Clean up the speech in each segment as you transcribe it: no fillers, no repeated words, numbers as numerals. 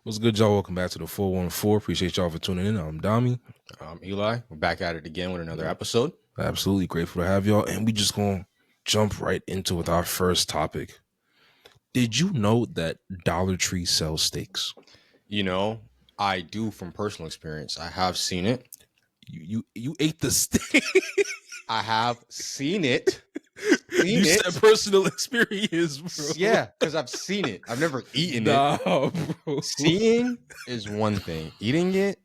What's good, y'all? Welcome back to the 414. Appreciate y'all for tuning in. I'm Dami. Eli. We're back at it again with another episode. Absolutely grateful to have y'all. And we just going to jump right into with our first topic. Did you know that Dollar Tree sells steaks? You know, I do from personal experience. I have seen it. You ate the steak. I have seen it. You said personal experience, bro. Yeah, because I've seen it. I've never eaten Nah, it. bro. Seeing is one thing. Eating it,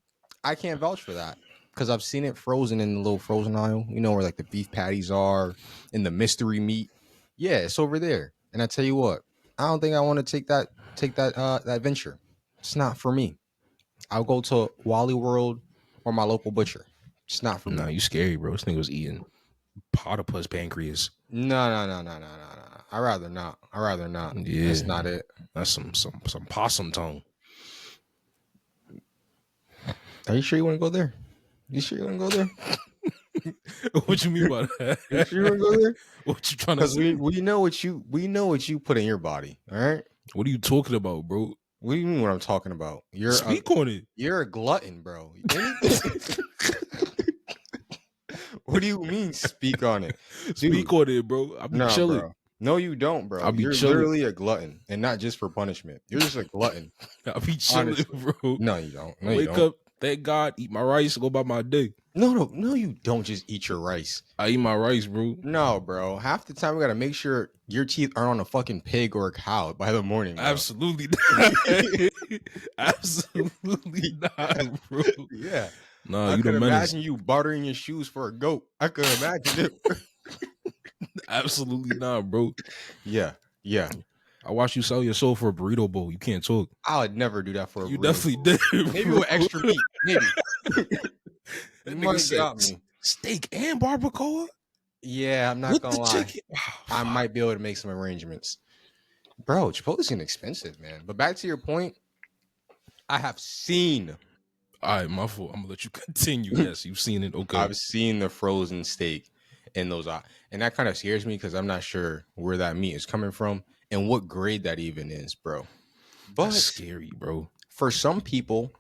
I can't vouch for that. Because I've seen it frozen in the little frozen aisle, you know, where like the beef patties are in the mystery meat. Yeah, it's over there. And I tell you what, I don't think I want to take that venture. It's not for me. I'll go to Wally World or my local butcher. It's not for Nah, me. you scary, bro. This nigga was eating platypus pancreas. No. I'd rather not. Yeah. That's not it. That's some possum tongue. Are you sure you want to go there? You sure you want to go there? What you mean by that? You sure you want to go there? What you trying to Because say? we know what you put in your body. All right. What are you talking about, bro? What do you mean? What I'm talking about? Speak on it. You're a glutton, bro. What do you mean? Speak on it. Speak on it, bro. I be chilling. Bro. No, you don't, bro. I'll be You're chilling. literally a glutton, and not just for punishment. You're just a glutton. I be chilling, Honestly. bro. No, you don't. No, Wake up, thank God, eat my rice, go about my day. No, you don't just eat your rice. I eat my rice, bro. No, bro. Half the time we gotta make sure your teeth aren't on a fucking pig or a cow by the morning, bro. Absolutely not. Absolutely not, bro. Yeah. Nah, I you could the menace. imagine you bartering your shoes for a goat. I could imagine it. Absolutely not, bro. Yeah. I watched you sell your soul for a burrito bowl. You can't talk. I would never do that for a You burrito. definitely did. Maybe bro. with extra meat. Maybe. That nigga said steak and barbacoa? Yeah, I'm not with gonna the lie. chicken. I might be able to make some arrangements. Bro, Chipotle's inexpensive, man. But back to your point, I have seen. All right, my fault. I'm gonna let you continue. Yes, you've seen it. Okay. I've seen the frozen steak in those, and that kind of scares me because I'm not sure where that meat is coming from and what grade that even is, bro. But that's scary, bro. For some people,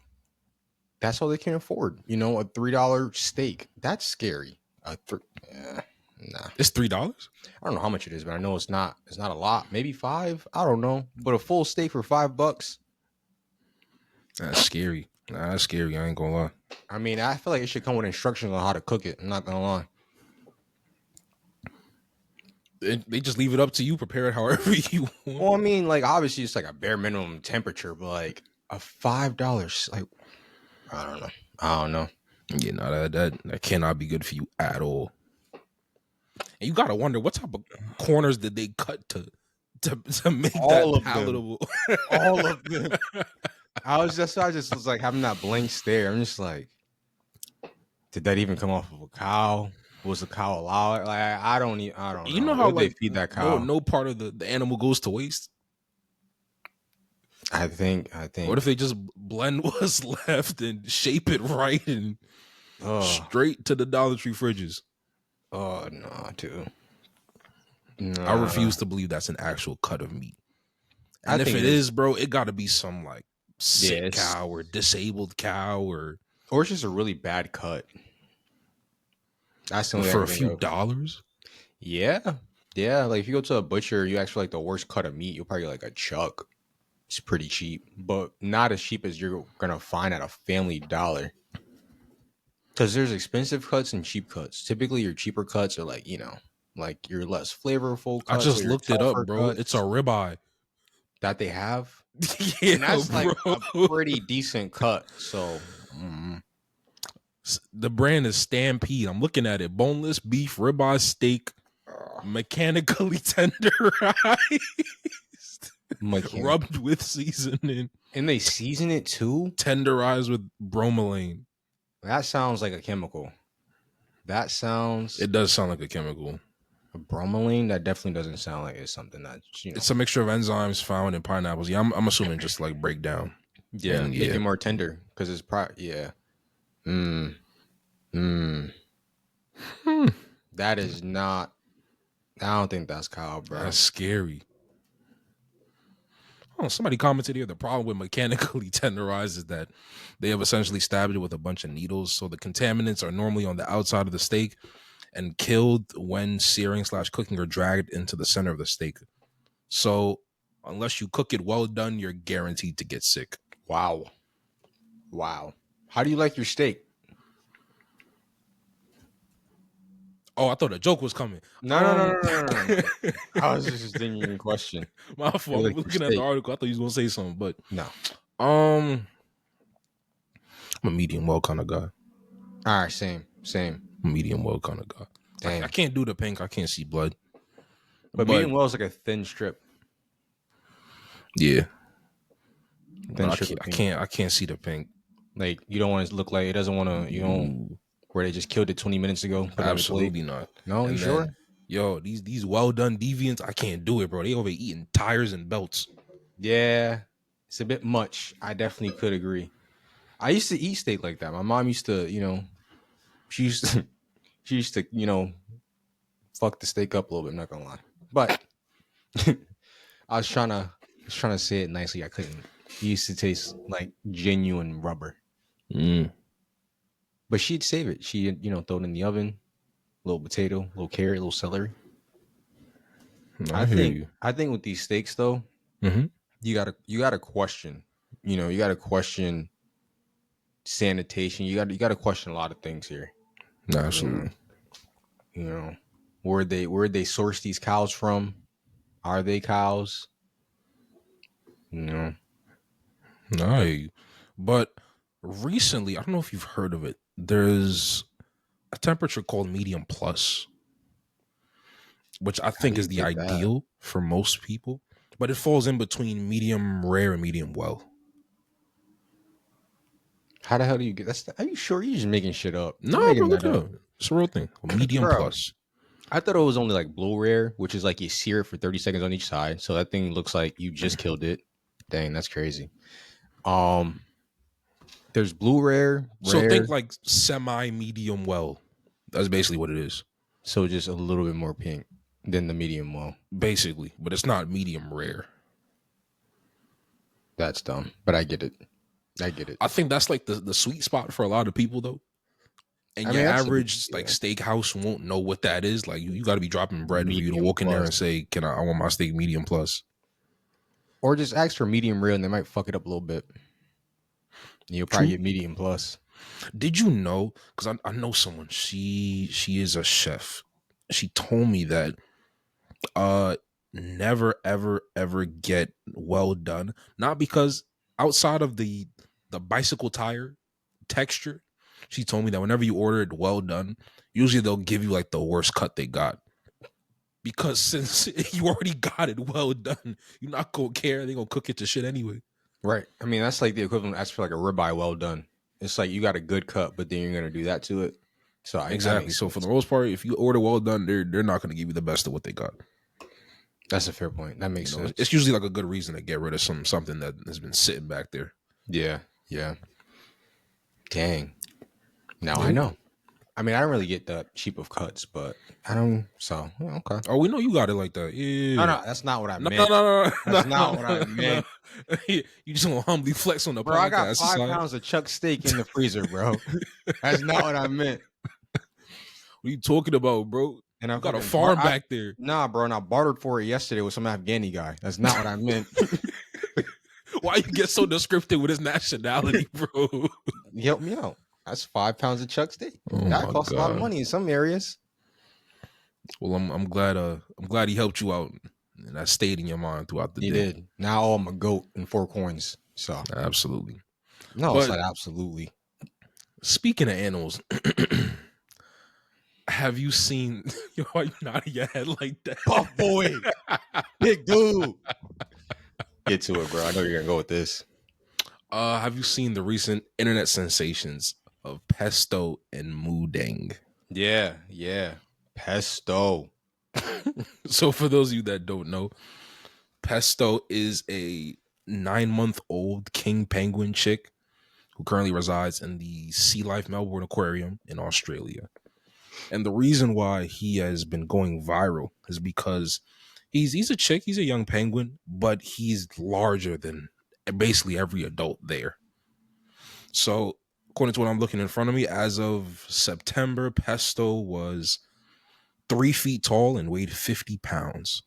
that's all they can afford. You know, a $3 steak. That's scary. Nah, it's $3. I don't know how much it is, but I know it's not. It's not a lot. Maybe $5. I don't know. But a full steak for $5. That's scary. Nah, that's scary. I ain't gonna lie. I mean, I feel like it should come with instructions on how to cook it. I'm not gonna lie. They just leave it up to you. Prepare it however you want. Well, I mean, like obviously it's like a bare minimum temperature, but like a $5, like I don't know. Yeah, no, that cannot be good for you at all. And you gotta wonder what type of corners did they cut to make all that palatable. All of them. I just was like having that blank stare. I'm just like, did that even come off of a cow? Was the cow allowed? Like I don't know. You know how like, they feed that cow? No part of the animal goes to waste. I think. What if they just blend what's left and shape it right and straight to the Dollar Tree fridges? Oh no, dude. No. I refuse to believe that's an actual cut of meat. And if it is, bro, it got to be some like sick cow or disabled cow or it's just a really bad cut. That's for a few dollars. Yeah. Like if you go to a butcher, you actually like the worst cut of meat. You'll probably get like a chuck. It's pretty cheap, but not as cheap as you're gonna find at a Family Dollar. Because there's expensive cuts and cheap cuts. Typically, your cheaper cuts are like like your less flavorful cuts. I just looked it up, bro. It's a ribeye that they have. Yeah, and that's bro. like a pretty decent cut. So the brand is Stampede. I'm looking at it. Boneless beef ribeye steak, mechanically tenderized, rubbed with seasoning. And they season it too? Tenderized with bromelain. That sounds like a chemical. It does sound like a chemical. A bromelain? That definitely doesn't sound like it's something that, It's a mixture of enzymes found in pineapples. Yeah, I'm assuming just like break down. Yeah, make it more tender because it's That is not. I don't think that's cow, bro. That's scary. Oh, somebody commented here. The problem with mechanically tenderized is that they have essentially stabbed it with a bunch of needles. So the contaminants are normally on the outside of the steak and killed when searing / cooking or dragged into the center of the steak. So unless you cook it well done, you're guaranteed to get sick. Wow. How do you like your steak? Oh, I thought a joke was coming. No. I was just thinking a question. My fault. I'm looking at the article. I thought you was gonna say something, but no. I'm a medium well kind of guy. All right, same. Medium well kind of guy. I can't do the pink. I can't see blood. But medium well is like a thin strip. Yeah. I can't see the pink. Like you don't want it to look like it doesn't want to. You don't where they just killed it 20 minutes ago. Absolutely not. No, you sure? Yo, these well done deviants, I can't do it, bro. They over eating tires and belts. Yeah, it's a bit much. I definitely could agree. I used to eat steak like that. My mom used to, she used to, fuck the steak up a little bit. I'm not gonna lie, but I was trying to say it nicely. I couldn't. It used to taste like genuine rubber. But she'd save it. She'd, throw it in the oven, a little potato, a little carrot, a little celery. No, I think with these steaks though, you gotta question. You gotta question sanitation. You gotta question a lot of things here. Absolutely. Where'd they source these cows from? Are they cows? No. No. But recently, I don't know if you've heard of it. There's a temperature called medium plus, which I think is the ideal for most people, but it falls in between medium rare and medium well. How the hell do you get that? Are you sure you're just making shit up? No, bro, look it up. It's a real thing. Medium plus. I thought it was only like blue rare, which is like you sear it for 30 seconds on each side. So that thing looks like you just killed it. Dang, that's crazy. There's blue rare. So think like semi-medium well. That's basically what it is. So just a little bit more pink than the medium well. Basically, but it's not medium rare. That's dumb, but I get it. I think that's like the sweet spot for a lot of people though. And your average steakhouse won't know what that is. Like you got to be dropping bread for you to walk in there and say, I want my steak medium plus. Or just ask for medium rare and they might fuck it up a little bit. You'll probably get medium plus. Did you know? Because I know someone. She is a chef. She told me that never ever get well done. Not because outside of the bicycle tire texture, she told me that whenever you order it well done, usually they'll give you like the worst cut they got. Because since you already got it well done, you're not gonna care. They're gonna cook it to shit anyway. Right. I mean, that's like the equivalent. That's for like a ribeye well done. It's like you got a good cut, but then you're gonna do that to it. So exactly. So for the most part, if you order well done, they're not gonna give you the best of what they got. That's a fair point. That makes sense. It's usually like a good reason to get rid of something that has been sitting back there. Yeah. Dang. Now I know. I mean, I don't really get that cheap of cuts, but I don't. So okay. Oh, we know you got it like that. Yeah. No, that's not what I meant. No. That's not what I meant. You just want to humbly flex on the bro. podcast. I got 5 pounds of chuck steak in the freezer, bro. That's not what I meant. What are you talking about, bro? And I got a farm back there. Nah, bro. And I bartered for it yesterday with some Afghani guy. That's not what I meant. Why you get so descriptive with his nationality, bro? Help me out. That's 5 pounds of chuck steak. That costs a lot of money in some areas. Well, I'm glad he helped you out, and that stayed in your mind throughout the day. He did. Now I'm a goat in 4 coins. So absolutely. No, it's not absolutely. Speaking of animals, have you seen? Why you nodding your head like that? Buff boy, big dude. Get to it, bro. I know you're gonna go with this. Have you seen the recent internet sensations of pesto and moodang? Yeah. Pesto. So for those of you that don't know, pesto is a 9-month-old king penguin chick who currently resides in the Sea Life Melbourne Aquarium in Australia. And the reason why he has been going viral is because He's a chick. He's a young penguin, but he's larger than basically every adult there. So, according to what I'm looking in front of me, as of September, Pesto was 3 feet tall and weighed 50 pounds.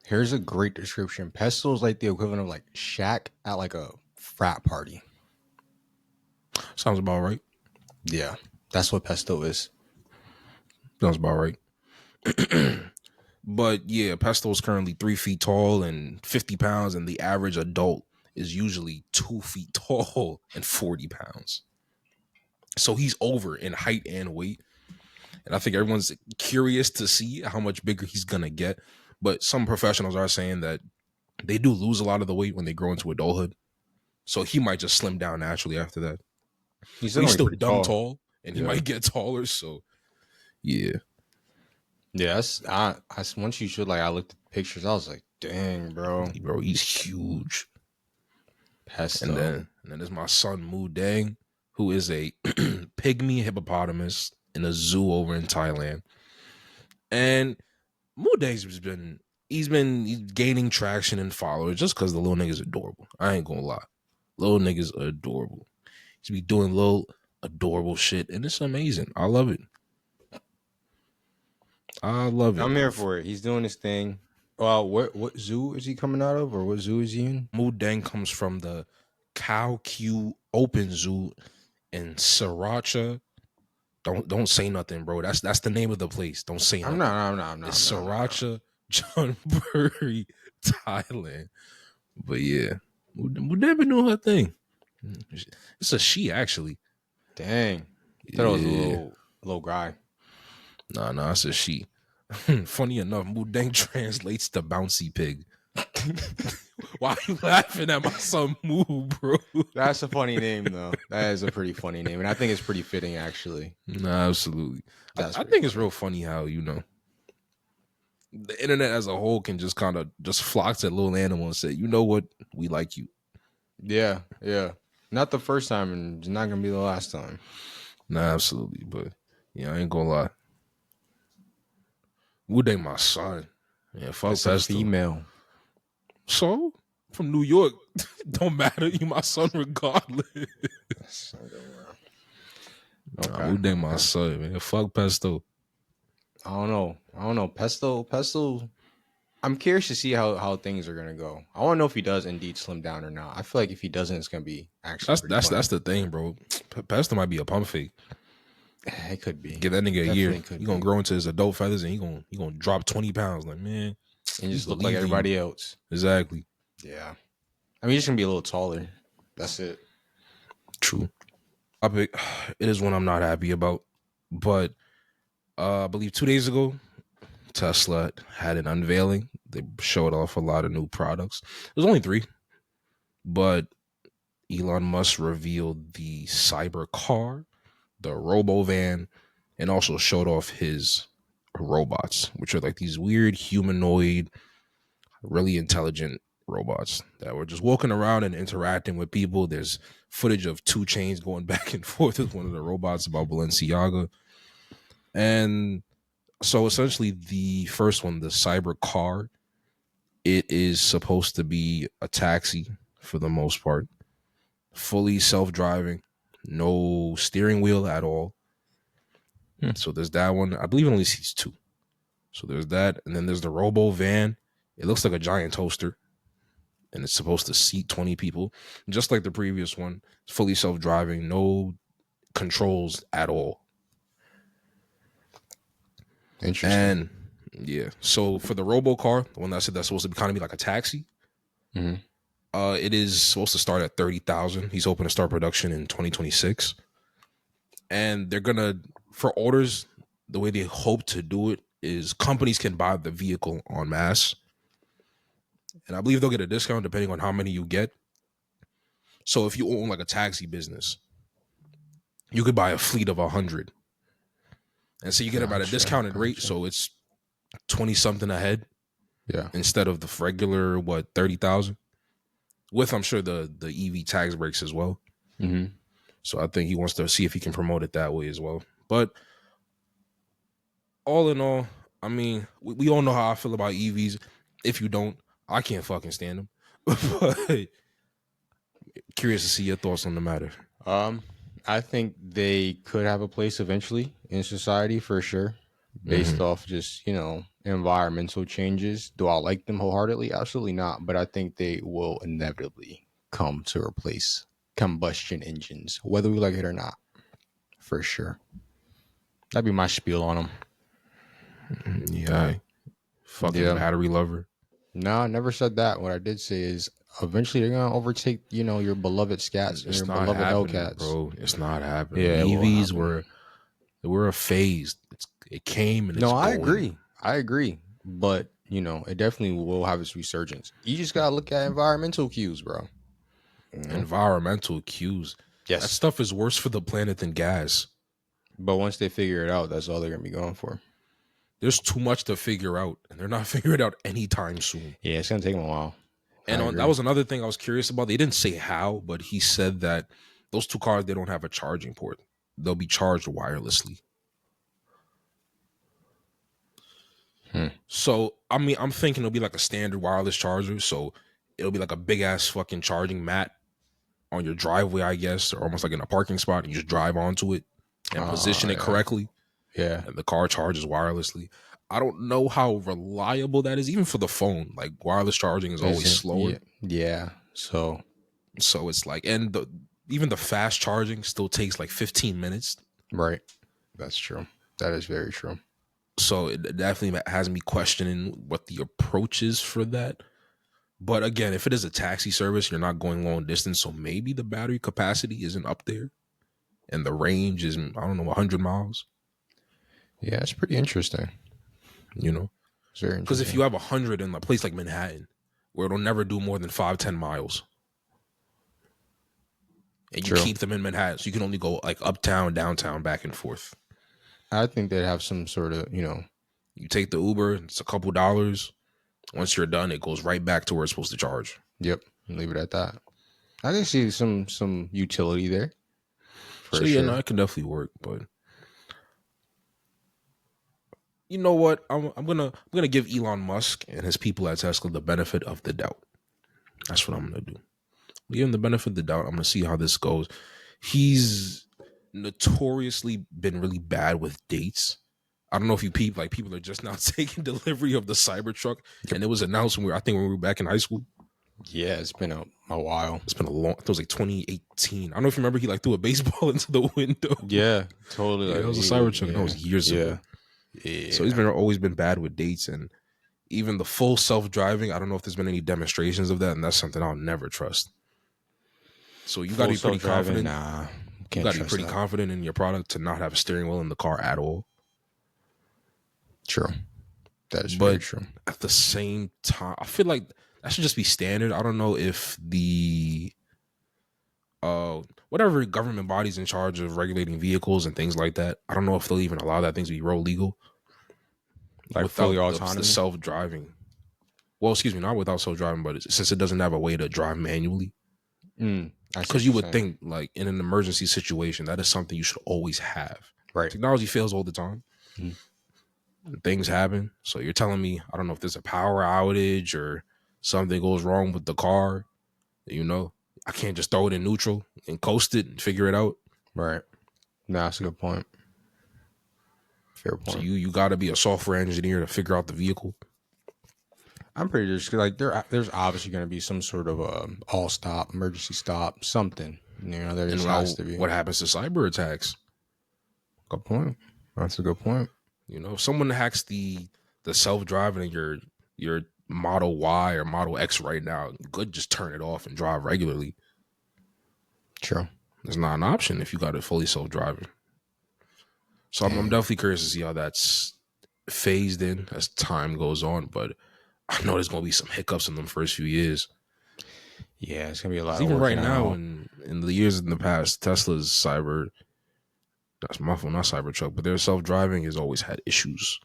Here's a great description. Pesto is like the equivalent of like Shaq at like a frat party. Sounds about right. Yeah, that's what Pesto is. Sounds about right. But yeah, Pesto is currently 3 feet tall and 50 pounds, and the average adult is usually 2 feet tall and 40 pounds. So he's over in height and weight. And I think everyone's curious to see how much bigger he's going to get. But some professionals are saying that they do lose a lot of the weight when they grow into adulthood. So he might just slim down naturally after that. He's But he's only still pretty dumb tall. tall and he Yeah. might get taller. So yeah. Yes. I once you showed like I looked at the pictures, I was like, dang, bro. Bro, he's huge. Pesto. And then there's my son Mu Dang, who is a pygmy hippopotamus in a zoo over in Thailand. And Mu Dang's he's gaining traction and followers just because the little nigga's adorable. I ain't gonna lie. Little nigga's adorable. He's be doing little adorable shit, and it's amazing. I love it. I love it. I'm here for it. He's doing his thing. What zoo is he coming out of, or what zoo is he in? Mu Dang comes from the Cow Q Open Zoo in Sriracha. Don't say nothing, bro. That's the name of the place. Don't say I'm nothing. not. I'm not. I'm not. It's I'm not, I'm not. Sriracha, Chunbury, Thailand. But yeah, Mu Dang been doing her thing. It's a she actually. Dang. Thought it was a Yeah. little guy. Nah, it's a she. Funny enough, Mudang translates to bouncy pig. Why are you laughing at my son Moo, bro? That's a funny name, though. That is a pretty funny name, and I think it's pretty fitting, actually. Nah, absolutely. That's I pretty think it's funny. real funny how, the internet as a whole can just kind of just flock to a little animal and say, you know what, we like you. Yeah, yeah. Not the first time, and it's not gonna be the last time. Nah, absolutely. But yeah, I ain't gonna lie. Mudang my son. Yeah, fuck That's a Pesto. female. So from New York, don't matter. You my son regardless. Okay. Nah, Mudang my Okay. son, man. Fuck Pesto. I don't know. Pesto. I'm curious to see how things are gonna go. I want to know if he does indeed slim down or not. I feel like if he doesn't, it's gonna be actually That's pretty that's funny. that's the thing, bro. Pesto might be a pump fake. It could be. Give that nigga a Definitely year. could He gonna be. grow into his adult feathers and he gonna drop 20 pounds. Like, man, And we just look like believe in you. everybody else. Exactly. Yeah. I mean, he's just gonna be a little taller. That's it. True. Topic. It is one I'm not happy about. But I believe 2 days ago, Tesla had an unveiling. They showed off a lot of new products. There's only 3, but Elon Musk revealed the cyber car, the robo van, and also showed off his robots, which are like these weird humanoid, really intelligent robots that were just walking around and interacting with people. There's footage of 2 Chainz going back and forth with one of the robots about Balenciaga. And so essentially the first one, the cyber car, it is supposed to be a taxi for the most part, fully self-driving, no steering wheel at all. So there's that one. I believe it only seats 2. So there's that, and then there's the robo van. It looks like a giant toaster, and it's supposed to seat 20 people, just like the previous one. It's fully self-driving, no controls at all. Interesting. And yeah, so for the robo car, the one that I said that's supposed to kind of be like a taxi, Mhm. it is supposed to start at 30,000. He's hoping to start production in 2026, and they're gonna, for orders, the way they hope to do it is companies can buy the vehicle en masse, and I believe they'll get a discount depending on how many you get. So if you own like a taxi business, you could buy a fleet of 100, and so you get about a discounted rate. Gotcha. So it's 20 something ahead Yeah. instead of the regular 30,000. With, I'm sure, the EV tax breaks as well. Mm-hmm. So I think he wants to see if he can promote it that way as well. But all in all, I mean, we all know how I feel about EVs. If you don't, I can't fucking stand them. But curious to see your thoughts on the matter. Um, I think they could have a place eventually in society for sure, based Hmm. off just environmental changes. Do I like them wholeheartedly? Absolutely not. But I think they will inevitably come to replace combustion engines, whether we like it or not, for sure. That'd be my spiel on them. Yeah, fucking Yeah. battery lover. No, I never said that. What I did say is eventually they're gonna overtake, your beloved scats and your It's not beloved happening, Hellcats. bro. It's not happening. Yeah, it will EVs happen. were a phase. It came and No, it's I going. agree. I agree. But, it definitely will have its resurgence. You just gotta look at environmental cues, bro. You know? Environmental cues. That Yes. stuff is worse for the planet than gas. But once they figure it out, that's all they're gonna be going for. There's too much to figure out, and they're not figuring it out anytime soon. Yeah, it's gonna take them a while. I That agree. was another thing I was curious about. They didn't say how, but he said that those two cars they don't have a charging port. They'll be charged wirelessly. Hmm. So I mean, I'm thinking it'll be like a standard wireless charger. So it'll be like a big ass fucking charging mat on your driveway, I guess, or almost like in a parking spot. And you just drive onto it and position it Yeah. correctly, Yeah. and the car charges wirelessly. I don't know how reliable that is, even for the phone. Like wireless charging is always Isn't slower. yeah. Yeah. So So it's like, and even the fast charging still takes like 15 minutes. right. That's true. That is very true. So it definitely has me questioning what the approach is for that. But again, if it is a taxi service, you're not going long distance. So maybe the battery capacity isn't up there and the range is, I don't know, 100 miles, Yeah, it's pretty interesting. you know? It's very Because if interesting. you have 100 in a place like Manhattan, where it'll never do more than 5, 10 miles, and you True. keep them in Manhattan, so you can only go like uptown, downtown, back and forth. I think they'd have some sort of, You take the Uber, it's a couple dollars. Once you're done, it goes right back to where it's supposed to charge. yep, leave it at that. I can see some utility there So for yeah, no, sure. it can definitely work. But you know what? I'm gonna give Elon Musk and his people at Tesla the benefit of the doubt. That's what I'm gonna do. Give him the benefit of the doubt. I'm gonna see how this goes. He's notoriously been really bad with dates. I don't know if you people people are just now taking delivery of the Cybertruck, Yep. and it was announced I think when we were back in high school. Yeah, it's been a while. It's been a long. It was like 2018. I don't know if you remember. He like threw a baseball into the window. Yeah, totally. Yeah, Like it was a he was. Cybertruck, and that Yeah, was years yeah, ago. So he's yeah. been always been bad with dates, and even the full self driving. I don't know if there's been any demonstrations of that, and that's something I'll never trust. So you got to Full be pretty self driving. confident. Nah, You can't got to be trust pretty that. confident in your product to not have a steering wheel in the car at all. True. That is very But true. at the same time, I feel like that should just be standard. I don't know if the whatever government bodies in charge of regulating vehicles and things like that, I don't know if they'll even allow that things to be road legal Like fully without the autonomy. self driving. Well, excuse me, not without self driving, but since it doesn't have a way to drive manually. I see Because what you you're would saying. think, like in an emergency situation, that is something you should always have. Right. Technology fails all the time. Mm. Things happen. So you're telling me, I don't know if there's a power outage or something goes wrong with the car. You know, I can't just throw it in neutral and coast it and figure it out. Right. No, that's a good point. Fair So point. you got to be a software engineer to figure out the vehicle. I'm pretty just like there's obviously going to be some sort of all stop, emergency stop, something. There And just now, has to be. what happens to cyber attacks? Good point. That's a good point. You know, if someone hacks the self driving in your Model Y or Model X right now, you could just turn it off and drive regularly. True. It's not an option if you got it fully self driving. So I'm Dang. definitely curious to see how that's phased in as time goes on. But I know there's gonna be some hiccups in them first few years. Yeah, it's gonna be a lot Because of even right working now, out. in the years in the past, Tesla's that's my phone, not Cybertruck, but their self driving has always had issues.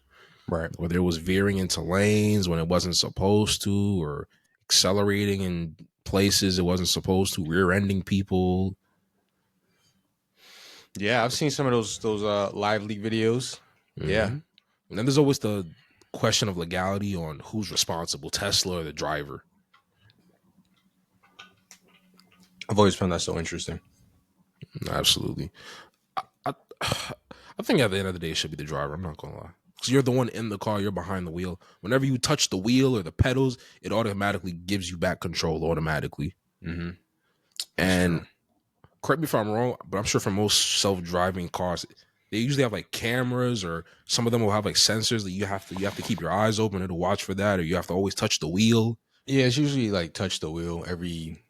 Right. Whether it was veering into lanes when it wasn't supposed to, or accelerating in places it wasn't supposed to, rear ending people. Yeah, I've seen some of those live leak videos. Yeah. Mm-hmm. And then there's always question of legality on who's responsible, Tesla or the driver. I've always found that so interesting. Absolutely. I, I think at the end of the day, it should be the driver. I'm not gonna lie, because you're the one in the car. You're behind the wheel. Whenever you touch the wheel or the pedals, it automatically gives you back control automatically. Mm-hmm. That's And true. correct me if I'm wrong, but I'm sure for most self-driving cars, they usually have like cameras, or some of them will have like sensors that you have to keep your eyes open to watch for that, or you have to always touch the wheel. Yeah, it's usually like touch the wheel every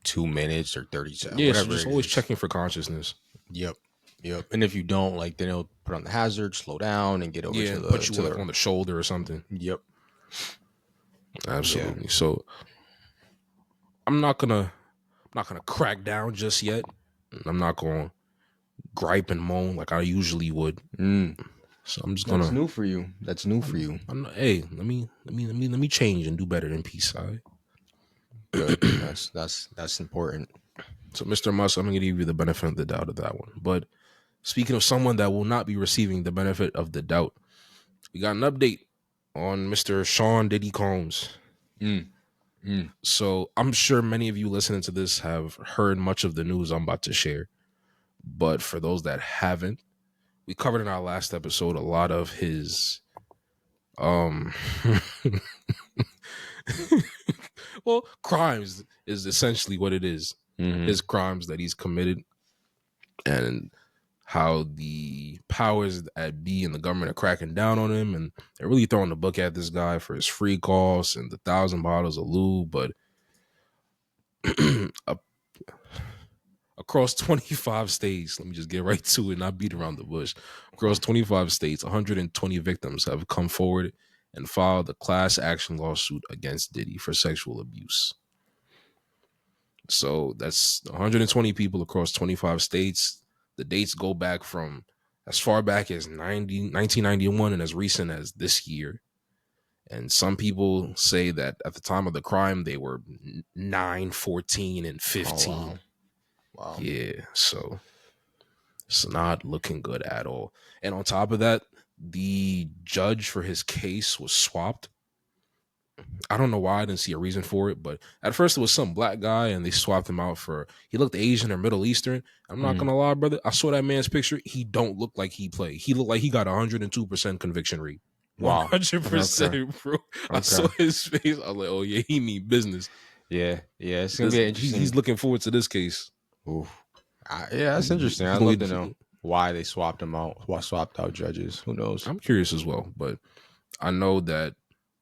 2 minutes or 30 seconds, Yeah, so whatever just it always is. checking for consciousness. Yep. Yep. And if you don't, like, then it'll put on the hazard, slow down, and get over Yeah, to and the put you to like the. on the shoulder or something. Yep. Yeah. Absolutely. So I'm not gonna crack down just yet. I'm not gonna gripe and moan like I usually would. Mm. So I'm just That's gonna. new for you. That's new for you. Hey, let me change and do better than peace. All right. Good. That's important. So, Mr. Musk, I'm gonna give you the benefit of the doubt of that one. But speaking of someone that will not be receiving the benefit of the doubt, we got an update on Mr. Sean Diddy Combs. Mm. Mm. So I'm sure many of you listening to this have heard much of the news I'm about to share. But for those that haven't, we covered in our last episode a lot of his um well, crimes is essentially what it is. Mm-hmm. His crimes that he's committed, and how the powers at be in the government are cracking down on him, and they're really throwing the book at this guy for his free calls and the 1,000 bottles of lube. But across 25 states, let me just get right to it, not beat around the bush. Across 25 states, 120 victims have come forward and filed a class action lawsuit against Diddy for sexual abuse. So that's 120 people across 25 states. The dates go back from as far back as 1991 and as recent as this year. And some people say that at the time of the crime, they were 9, 14, and Oh 15. wow. Wow. Yeah, so it's not looking good at all. And on top of that, the judge for his case was swapped. I don't know why. I didn't see a reason for it, but at first it was some black guy, and they swapped him out for, he looked Asian or Middle Eastern. I'm not Mm. gonna lie, brother. I saw that man's picture. He don't look like he played. He looked like he got 102% conviction rate. Wow. Okay. 100%, bro. I Okay. saw his face. I was like, oh yeah, he mean business. Yeah. Yeah. It's gonna be an He's interesting. looking forward to this case. Oof. Yeah, that's interesting. He's I'd gonna love to know why they swapped them out. Why swapped out judges? Who knows? I'm curious as well, but I know that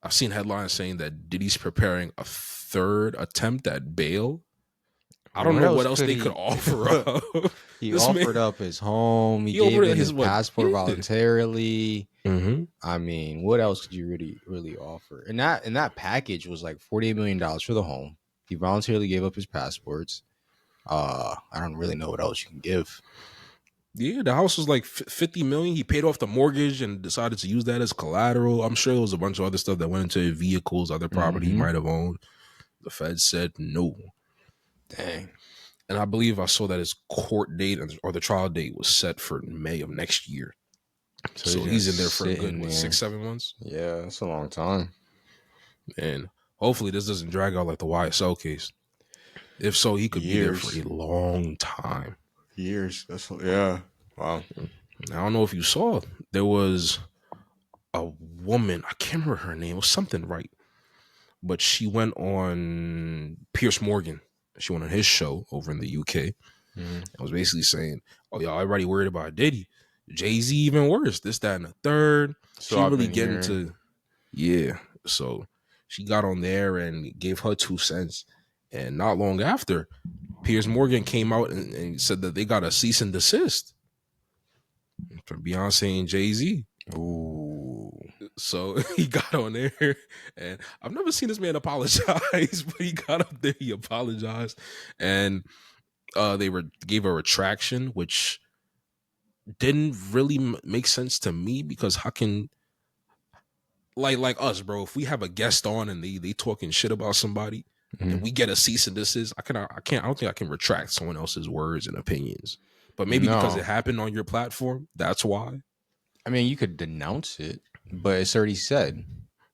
I've seen headlines saying that Diddy's preparing a third attempt at bail. I don't What know else what else could they could he? offer up. He This man, offered up his home. He he offered gave in his his what? passport Yeah. voluntarily. Mm-hmm. I mean, what else could you really offer? And that package was like $48 million for the home. He voluntarily gave up his passports. I don't really know what else you can give. Yeah, the house was like 50 million. He paid off the mortgage and decided to use that as collateral. I'm sure there was a bunch of other stuff that went into vehicles, other property he Mm-hmm. might have owned. The Fed said no. Dang. And I believe I saw that his court date or the trial date was set for May of next year. So So he's gonna he's in there for a sit good, in what, there. 6, 7 months? Yeah, that's a long time. And hopefully this doesn't drag out like the YSL case. If so, he could be there for Years. a long time. Years. Yeah. Wow. I don't know if you saw, there was a woman, I can't remember her name, it was something right, but she went on Pierce Morgan. She went on his show over in the UK. Mm-hmm. I was basically saying, oh, y'all, everybody worried about Diddy. Jay-Z even worse. This, that, and the third. So She I've really been getting hearing. to, yeah. So she got on there and gave her 2 cents. And not long after, Piers Morgan came out and said that they got a cease and desist from Beyonce and Jay-Z. Ooh. So he got on there, and I've never seen this man apologize, but he got up there, he apologized, and they gave a retraction, which didn't really make sense to me, because how can, like us, bro, if we have a guest on and they talking shit about somebody and we get a cease and desist, I don't think I can retract someone else's words and opinions. But maybe because No. it happened on your platform, that's why. I mean, you could denounce it. but it's already said.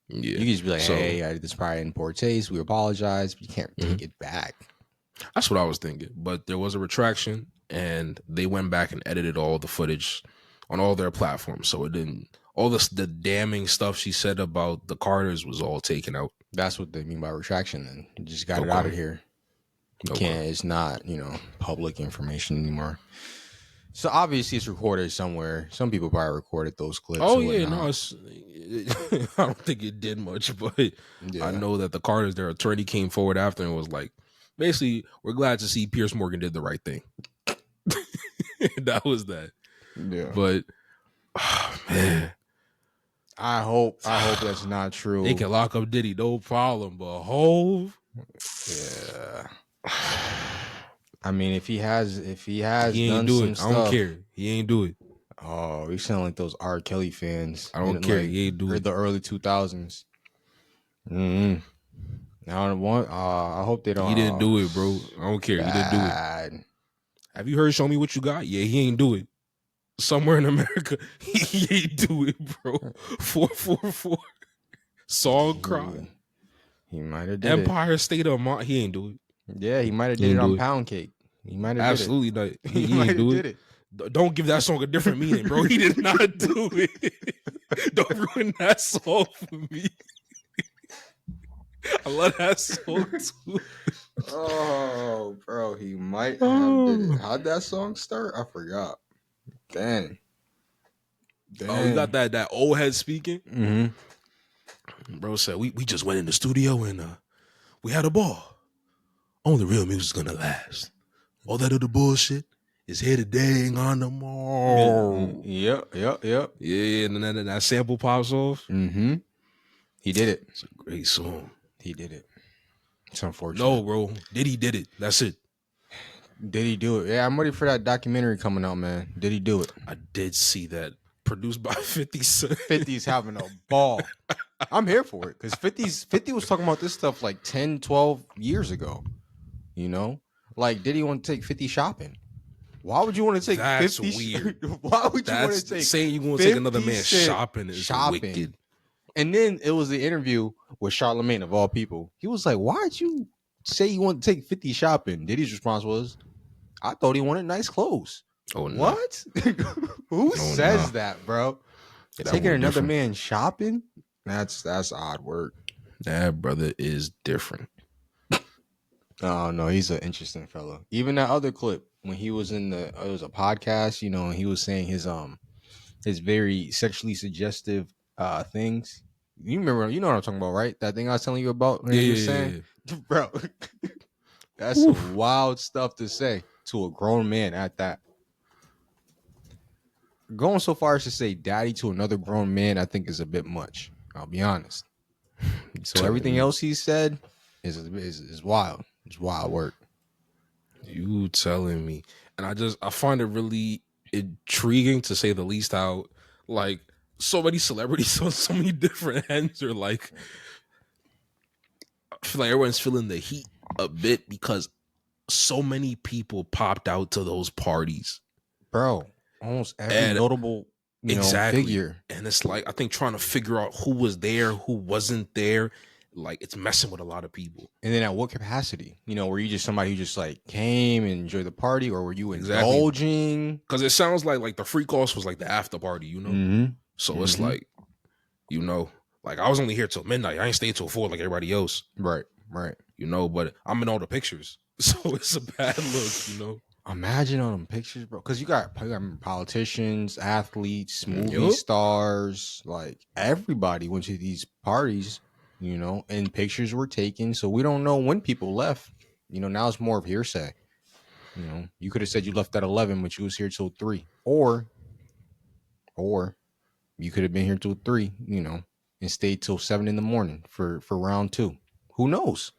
Yeah. You can just be like, So hey, I did this prior in poor taste. We apologize, but you can't mhm. take it back. That's what I was thinking. But there was a retraction, and they went back and edited all the footage on all their platforms. So it didn't. All the damning stuff she said about the Carters was all taken out. That's what they mean by retraction. Then you just got it out Okay. of here. You Okay. can't. It's not public information anymore. So obviously it's recorded somewhere. Some people probably recorded those clips Oh or yeah, no, whatnot. I don't think it did much, but I Yeah. know that the Carters, their attorney, came forward after and was like, basically, we're glad to see Pierce Morgan did the right thing. That was that. Yeah. But oh, man, I hope that's not true. they can lock up Diddy, no problem. But Hove, Yeah. I mean, if he has he ain't done do some it. I don't stuff. care. He ain't do it. Oh, you sound like those R. Kelly fans I don't in care. like He ain't do it. the early 2000s. Mm-hmm. I don't want. I hope they don't. He didn't do it, bro. I don't care. He didn't do it. Bad. Have you heard "Show Me What You Got"? Yeah, he ain't do it. Somewhere in America, he ain't do it, bro. 444 song cry. He might have did Empire State of Mind. He ain't do it. it. Yeah, he might have He did it ain't do on it. Pound Cake. He might have did Absolutely not. it. He might ain't have do did it. it. Don't give that song a different meaning, bro. He did not do it. Don't ruin that song for me. I love that song too. Oh, bro, he might have did it. How'd that song start? I forgot. Dang. Oh, you got that old head speaking? Mm-hmm. Bro said, we just went in the studio and we had a ball. Only real music's gonna last. All that other bullshit is here today, ain't on tomorrow. Yep. Yeah, and then that sample pops off. Mm-hmm. He did it. It's a great song. He did it. It's unfortunate. No, bro. Did it. That's it. Did he do it? Yeah, I'm ready for that documentary coming out, man. Did he do it? I did see that. Produced by 50 Cent. 50's having a ball. I'm here for it because 50 was talking about this stuff like 10, 12 years ago. Like, did he want to take 50 shopping? Why would you want to take That's 50? weird. Why would you want to take saying you want to take another 50 man cent shopping is wicked. And then it was the interview with Charlemagne of all people. He was like, "Why'd you say you want to take 50 shopping?" Diddy's response was, "I thought he wanted nice clothes." Oh no. What? Who says that, bro? Yeah, that Taking another different. man shopping? That's odd work. That brother is different. Oh no, he's an interesting fellow. Even that other clip when he was in it was a podcast, and he was saying his very sexually suggestive things. You remember, you know what I'm talking about, right? That thing I was telling you about when he was saying, bro, that's some wild stuff to say to a grown man at that. Going so far as to say daddy to another grown man, I think is a bit much. I'll be honest. So everything else he said is wild. It's wild work. You telling me. And I find it really intriguing, to say the least, how like so many celebrities on so many different ends are like, I feel like everyone's feeling the heat a bit because so many people popped out to those parties. Bro, almost every notable figure. And it's like, I think trying to figure out who was there, who wasn't there, like it's messing with a lot of people. And then at what capacity? Were you just somebody who just like came and enjoyed the party, or were you indulging? Because it sounds like the free course was like the after party, Mm-hmm. So it's like, like I was only here till midnight. I ain't stayed till 4 like everybody else. Right. But I'm in all the pictures. So it's a bad look, Imagine on them pictures, bro. Because you got politicians, athletes, movie stars, like everybody went to these parties, and pictures were taken. So we don't know when people left. Now it's more of hearsay. You could have said you left at 11, but you was here till 3, or you could have been here till 3, and stayed till 7 in the morning for round 2. Who knows?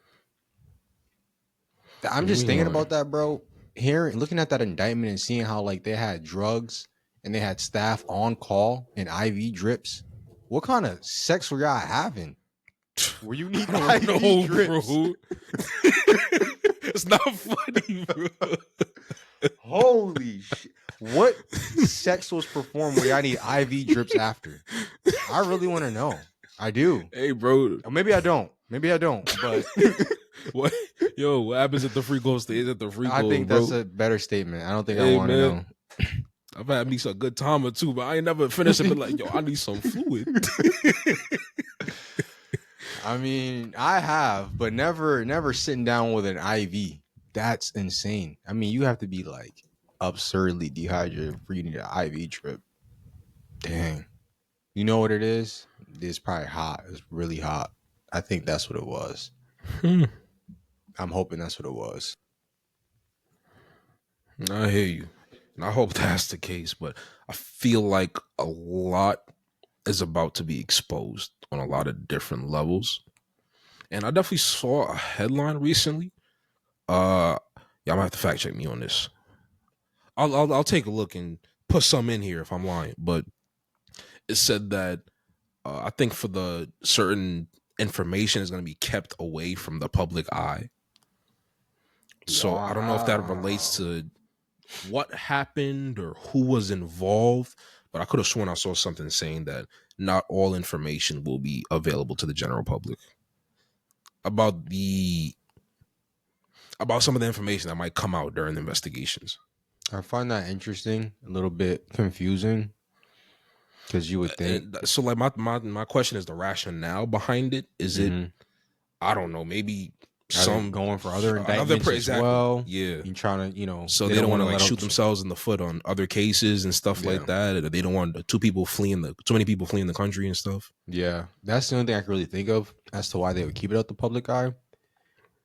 I'm just thinking about that, bro. Looking at that indictment and seeing how like they had drugs and they had staff on call and IV drips. What kind of sex were y'all having? Were you need IV drips? Bro. It's not funny, bro. Holy shit. What sex was performed where y'all need IV drips after? I really want to know. I do. Hey, bro. Or maybe I don't. Maybe I don't. But What? Yo, what happens at the free goal stays at the free I goal, think that's bro. a better statement. I don't think I Hey, want to man. know. I've had me some good time or two, but I ain't never finished and been like, yo, I need some fluid. I mean, I have, but never sitting down with an IV. That's insane. I mean, you have to be like absurdly dehydrated for you to need an IV drip. Dang. You know what it is? It's probably hot. It's really hot. I think that's what it was. I'm hoping that's what it was. I hear you. And I hope that's the case, but I feel like a lot is about to be exposed on a lot of different levels. And I definitely saw a headline recently. Uh yeah, I'm gonna have to fact check me on this. I'll take a look and put some in here if I'm lying, but it said that I think for the certain information is going to be kept away from the public eye. So I don't know if that relates Wow. to what happened or who was involved, but I could have sworn I saw something saying that not all information will be available to the general public about the about some of the information that might come out during the investigations. I find that interesting, a little bit confusing, because you would think. And so like my question is the rationale behind it. Is it, Mhm. I don't know, maybe Are they some going for other another indictments as exactly. well? Yeah. You trying to, So they they don't don't want want to to let like up. shoot themselves in the foot on other cases and stuff like Yeah, that. Or they don't want too many people fleeing the country and stuff. yeah. That's the only thing I can really think of as to why they would keep it out the public eye.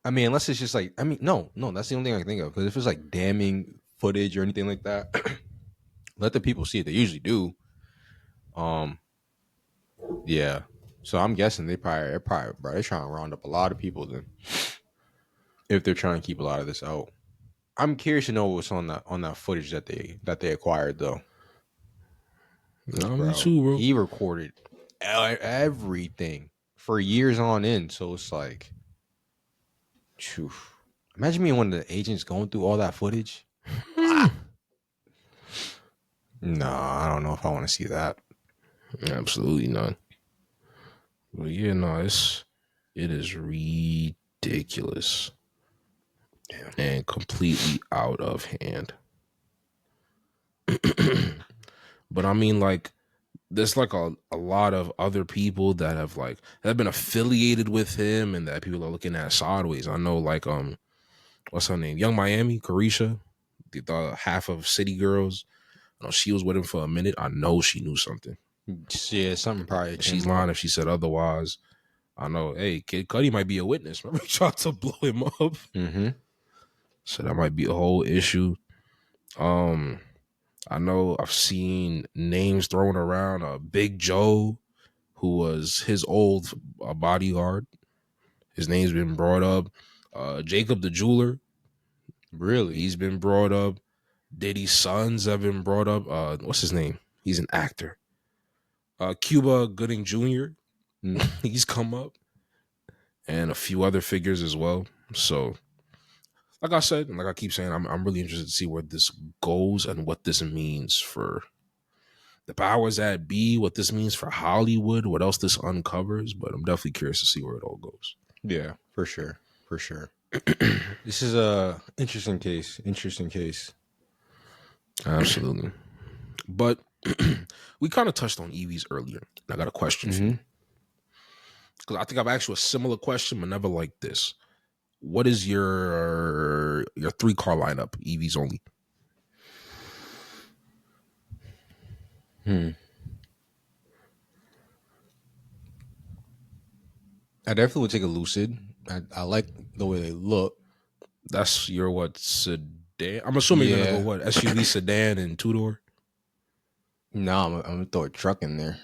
I mean, unless it's just like, I mean, no, that's the only thing I can think of. Because if it's like damning footage or anything like that, let the people see it. They usually do. Um, yeah. So I'm guessing they're probably, bro, they're trying to round up a lot of people then if they're trying to keep a lot of this out. I'm curious to know what's on that footage that they acquired though, because No, me bro, too, bro. he recorded everything for years on end. So it's like, phew. Imagine me one of the agents going through all that footage. Hmm. Ah, no, I don't know if I want to see that. Absolutely not. But yeah, no, it is ridiculous Damn. and completely out of hand. But I mean, like, there's like a lot of other people that have been affiliated with him and that people are looking at sideways. I know, like, what's her name? Young Miami, Carisha, the half of City Girls. I know she was with him for a minute. I know she knew something. Yeah, something probably She's came up. lying if she said otherwise. I know, hey, Kid Cudi might be a witness. Remember, he tried to blow him up. Mm-hmm. So that might be a whole issue. Um, I know I've seen names thrown around. Big Joe, who was his old bodyguard. His name's been brought up. Jacob the jeweler, Really? he's been brought up. Diddy's sons have been brought up. What's his name? He's an actor. Cuba Gooding Jr. Mm. He's come up, and a few other figures as well. So, like I said, and like I keep saying, I'm really interested to see where this goes and what this means for the powers that be, what this means for Hollywood, what else this uncovers. But I'm definitely curious to see where it all goes. Yeah, for sure, for sure. This is a interesting case. Interesting case. Absolutely. But we kind of touched on EVs earlier. And I got a question for Mm-hmm. you. Because I think I've asked you a similar question, but never like this. What is your 3 car lineup, EVs only? Hmm. I definitely would take a Lucid. I like the way they look. That's your what, sedan? I'm assuming you're gonna go Yeah. what, SUV, sedan, and 2 door. No, I'm gonna throw a truck in there.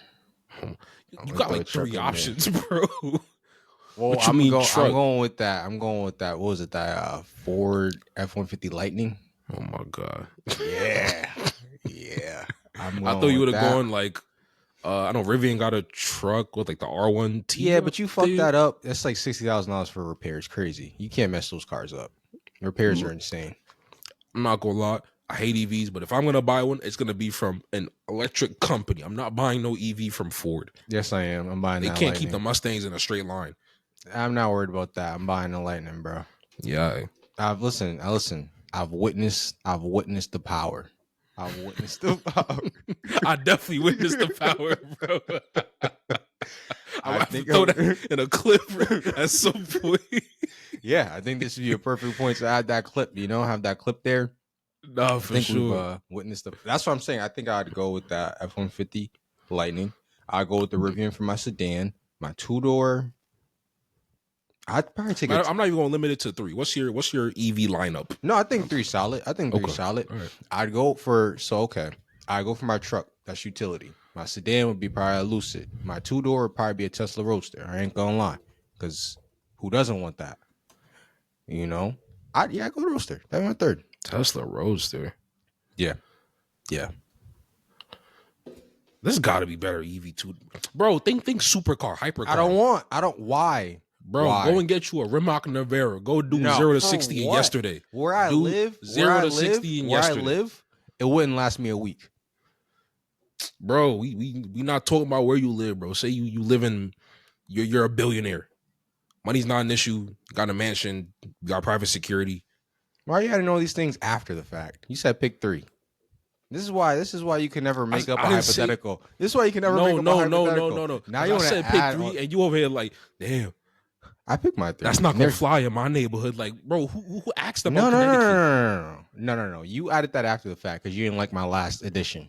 I'm You gonna got throw a like truck 3 in there. options, bro. Well, What you mean I'm truck? going with that. I'm going with that. What was it? That Ford F-150 Lightning. Oh my god. Yeah, yeah. I'm I thought going you would with have that. gone like I know Rivian got a truck with like the R1T. Yeah, but you fucked that up. That's like $60,000 for repairs. Crazy. You can't mess those cars up. Repairs are insane. I'm not gonna lie. I hate EVs, but if I'm gonna buy one, it's gonna be from an electric company. I'm not buying no EV from Ford. Yes, I am. I'm buying They that can't keep the Lightning. Mustangs in a straight line. I'm not worried about that. I'm buying the Lightning, bro. Yeah, I've listened. I listen. I've witnessed the power. I've witnessed the power. I definitely witnessed the power, bro. I'm I gonna have to think throw that I'm, in a clip at some point. yeah, I think this would be a perfect point to add that clip. Have that clip there. Nah, I for think we've sure. witnessed the. That's what I'm saying. I think I'd go with that F-150 Lightning. I'd go with the Rivian for my sedan. My 2-door. I'd probably take I'm not even gonna limit it to 3. What's your EV lineup? No, I think 3 solid. I think 3 Okay. solid. All right. I'd go for okay. I'd go for my truck. That's utility. My sedan would be probably a Lucid. My 2-door would probably be a Tesla Roadster. I ain't gonna lie, because who doesn't want that? I go Roadster. That's my third. Tesla Roadster. Yeah, yeah. This got to be better EV2, bro. Think supercar, hypercar. I don't. Why? Bro, Why? go and get you a Rimac Navara. Go do No, 0 to for 60 what? yesterday. Where I Do live, 0 to 60 where I yesterday. live, it wouldn't last me a week. Bro, we not talking about where you live, bro. Say you live in, you're a billionaire. Money's not an issue. Got a mansion. Got private security. Why you got to know these things after the fact? You said pick 3. This is why you can never make up a hypothetical. This is why you can never make up a hypothetical. No. Now you I want to said pick 3, and you over here like, damn, I picked my 3. that's not gonna fly in my neighborhood. Like, bro, who asked about Connecticut? No. You added that after the fact because you didn't like my last edition.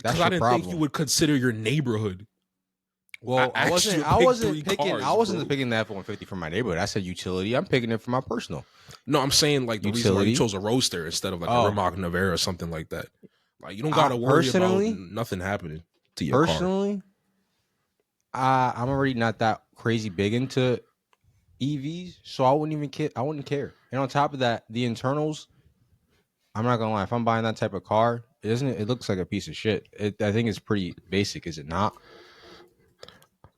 That's your I didn't think you would consider your neighborhood. Well, I wasn't picking the F-150 for my neighborhood. I said utility. I'm picking it for my personal. No, I'm saying like the utility. reason why you chose a Roadster instead of like a Rimac Navara or something like that. Like you don't gotta worry about nothing happening to your car. Personally, I'm already not that crazy big into EVs, so I wouldn't even care. I wouldn't care. And on top of that, the internals, I'm not gonna lie. If I'm buying that type of car, it looks like a piece of shit. I think it's pretty basic, is it not?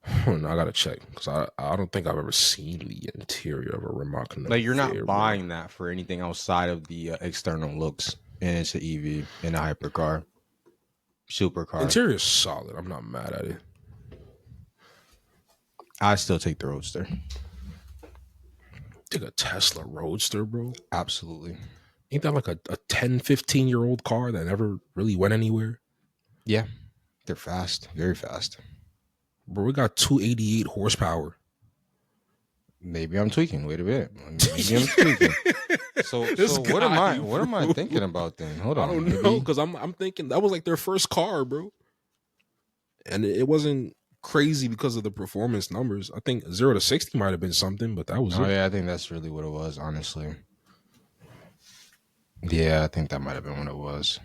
I gotta check because I don't think I've ever seen the interior of a Rimac Navara. Like you're not buying that for anything outside of the external looks, and it's an EV and a hypercar, supercar. Interior is solid. I'm not mad at it. I still take the Roadster. Take a Tesla Roadster, bro. Absolutely. Ain't that like a 10, 15-year-old car that never really went anywhere? Yeah, they're fast, very fast. Bro, we got 288 horsepower. Maybe I'm tweaking. Wait a minute. Maybe I'm tweaking. So what am I thinking about then? Hold on. I don't know, because I'm thinking that was like their first car, bro. And it wasn't crazy because of the performance numbers. I think 0 to 60 might have been something, but that was it. Yeah, I think that's really what it was, honestly. Yeah, I think that might have been what it was.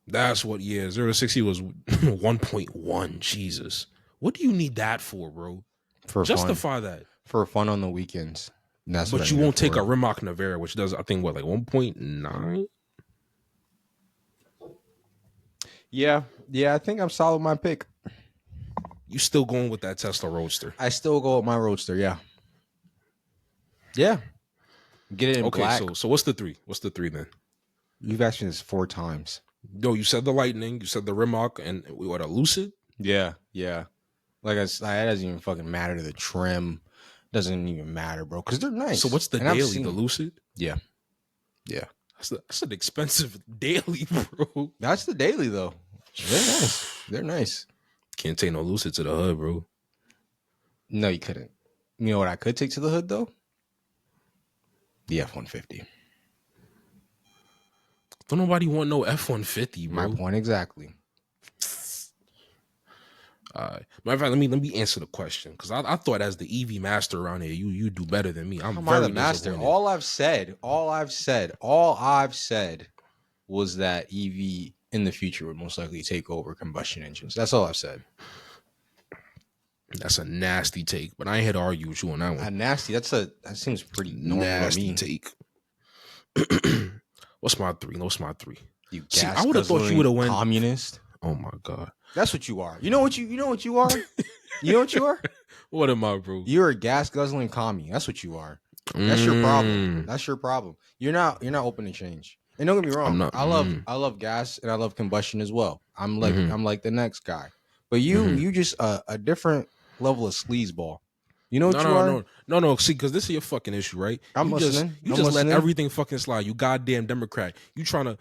That's what, 0 to 60 was 1.1. Jesus. What do you need that for, bro? For justify fun. That. For fun on the weekends. But you won't take a Rimac Navara, which does, I think, what, like 1.9? Yeah, I think I'm solid with my pick. You still going with that Tesla Roadster? I still go with my Roadster, yeah. Yeah. Get it in black. So what's the 3? What's the 3 then? You've asked me this 4 times. No, you said the Lightning, you said the Rimac, and what, a Lucid? Yeah. Like it doesn't even fucking matter to the trim. Doesn't even matter, bro, because they're nice. So what's the daily? The Lucid? Yeah. That's an expensive daily, bro. That's the daily though. They're nice. Can't take no Lucid to the hood, bro. No, you couldn't. You know what I could take to the hood though? The F-150. Don't nobody want no F-150, bro. My point exactly. Matter of fact, let me answer the question, because I thought as the EV master around here, you do better than me. I'm very the master. All I've said was that EV in the future would most likely take over combustion engines. That's all I've said. That's a nasty take, but I ain't here to argue with you on that one. Nasty. That seems pretty normal nasty to me. Take. What's my 3? You See, I would have thought you would have went communist. Oh my god, that's what you are. You know what you are. You know what you are. What am I, bro? You're a gas guzzling commie. That's what you are. That's your problem. Mm, That's your problem. You're not open to change. And don't get me I'm wrong, not. I love gas and I love combustion as well. Mm-hmm, I'm like the next guy. But you mm-hmm. you just a different level of sleazeball. You know No, what you no, are? no, no, no. See, because this is your fucking issue, right? I'm listening. You I'm just let listening. everything fucking slide. You goddamn Democrat. You trying to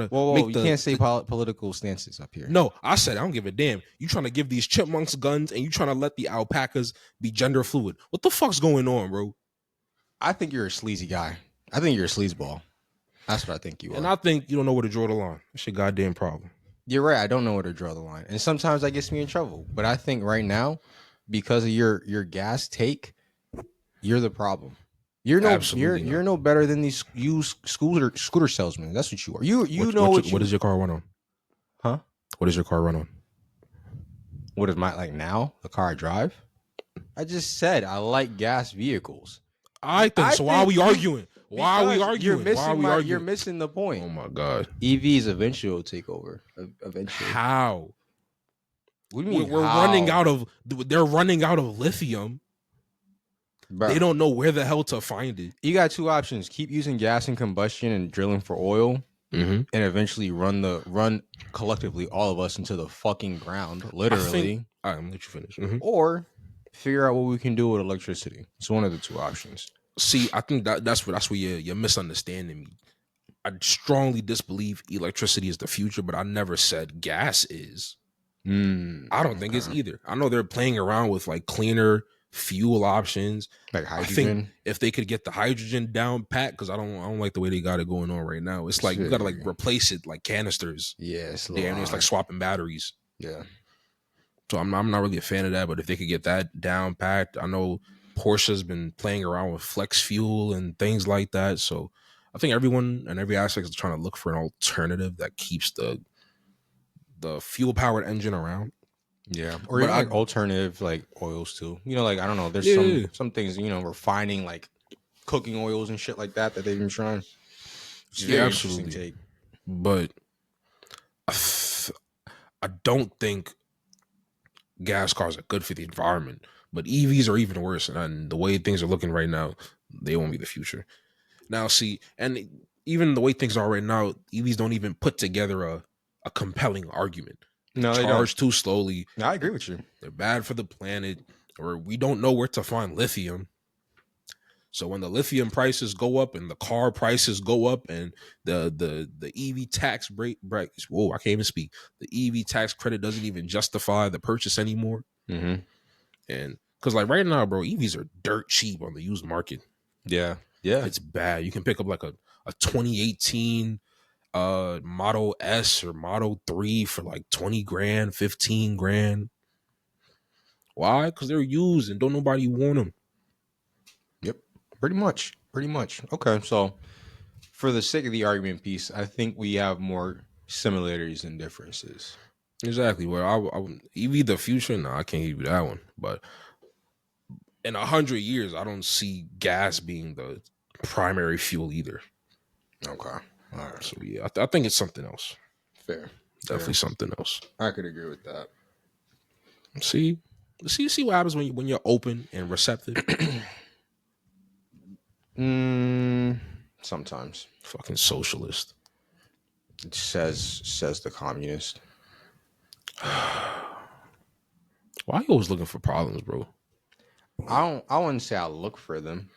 Whoa, make you can't say political stances up here. No, I said I don't give a damn. You trying to give these chipmunks guns and you trying to let the alpacas be gender fluid. What the fuck's going on, bro? I think you're a sleazy guy. I think you're a sleazeball. That's what I think you And are. I think you don't know where to draw the line. That's your goddamn problem. You're right. I don't know where to draw the line, and sometimes that gets me in trouble. But I think right now, because of your gas take, you're the problem. Absolutely You're not. no better than these used scooter salesmen. That's what you are. You know what What you does your car run on? huh? What does your car run on? What is my like now? The car I drive? I just said I like gas vehicles. I think I so. Why are think we you arguing? Why are we because arguing? Why are we you're arguing? missing the point. Oh my god. EVs eventually will take over. Eventually. How? What do you mean We're running how? out of. They're running out of lithium. They Bro, don't know where the hell to find it. you got two options. Keep using gas and combustion and drilling for oil Mm-hmm. and eventually run collectively all of us into the fucking ground, I think. literally. All right, I'm gonna let you finish. Mm-hmm. Or figure out what we can do with electricity. It's one of the two options. See, I think that's where you're misunderstanding me. I strongly disbelieve electricity is the future, but I never said gas is. I don't think it's Okay. either. I know they're playing around with like cleaner fuel options. Like I think hydrogen. if they could get the hydrogen down pat, because I don't like the way they got it going on right now. It's like you gotta like Yeah, replace it like canisters. it's a little Damn, it's like hard. swapping batteries. Yeah. So I'm not really a fan of that. But if they could get that down packed, I know Porsche's been playing around with flex fuel and things like that. So I think everyone and every aspect is trying to look for an alternative that keeps the fuel powered engine around. Yeah. Or But even I like alternative like oils too. Like I don't know, there's yeah, some things, refining like cooking oils and shit like that they've been trying. It's a yeah, very interesting absolutely. take. But I don't think gas cars are good for the environment. But EVs are even worse, and the way things are looking right now, they won't be the future. Now, see, and even the way things are right now, EVs don't even put together a compelling argument. They No, they don't. charge too slowly. No, I agree with you. They're bad for the planet, or we don't know where to find lithium. So when the lithium prices go up and the car prices go up and the EV tax breaks, whoa, I can't even speak. The EV tax credit doesn't even justify the purchase anymore. Mm-hmm. And because like right now, bro, EVs are dirt cheap on the used market. Yeah. Yeah. It's bad. You can pick up like a 2018 Model S or Model 3 for like 20 grand, 15 grand. Why? Because they're used and don't nobody want them. Yep. Pretty much. Pretty much. Okay. So for the sake of the argument piece, I think we have more similarities than differences. Exactly. Well, EV the future. No, I can't give you that one. But in 100 years, I don't see gas being the primary fuel either. Okay. All right. So yeah, I think it's something else. Fair. Definitely Fair. something else. I could agree with that. See, see what happens when you're open and receptive. Sometimes. Fucking socialist. It says the communist. Why you always looking for problems, bro? I wouldn't say I look for them.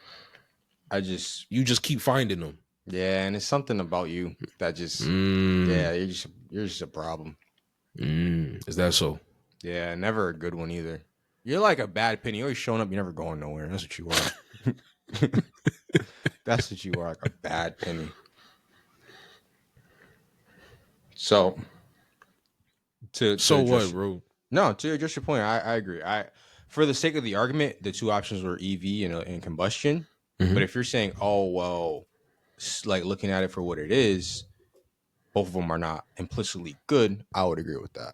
I just You just keep finding them. yeah, and it's something about you that just Mm, yeah, you're just a problem. is that so? Yeah, never a good one either. You're like a bad penny. You're always showing up, you're never going nowhere. That's what you are. That's what you are, like a bad penny. So to So what, just bro? no, to just your point, I agree. For the sake of the argument, the two options were EV and combustion. Hmm. But if you're saying, oh well, like looking at it for what it is, both of them are not implicitly good. I would agree with that.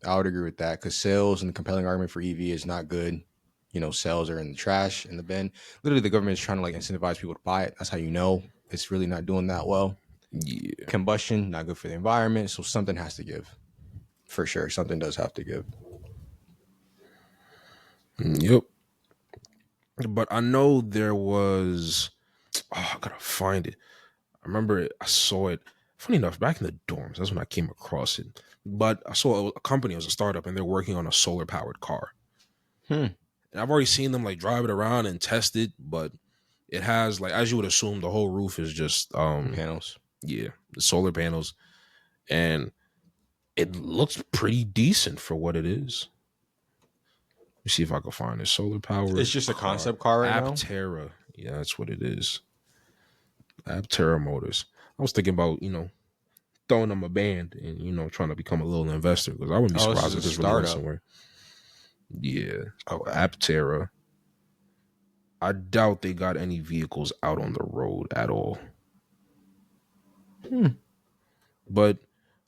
I would agree with that because sales and the compelling argument for EV is not good. Sales are in the trash in the bin. Literally, the government is trying to like incentivize people to buy it. That's how you know it's really not doing that well. Yeah. Combustion, not good for the environment. So something has to give. For sure. Something does have to give. Yep. But I know there was. Oh, I gotta find it. I remember I saw it. Funny enough, back in the dorms, that's when I came across it. But I saw a company, it was a startup, and they're working on a solar powered car. Hmm. And I've already seen them like drive it around and test it, but it has like as you would assume, the whole roof is just Panels. yeah, the solar panels, and it looks pretty decent for what it is. Let me see if I can find a solar It's powered just a car. concept car right now. Aptera. Yeah, that's what it is. Aptera Motors. I was thinking about, throwing them a band and, trying to become a little investor because I wouldn't be Oh, this is surprised a if this really went startup. somewhere. Yeah, it's called Okay. Aptera. I doubt they got any vehicles out on the road at all. Hmm. But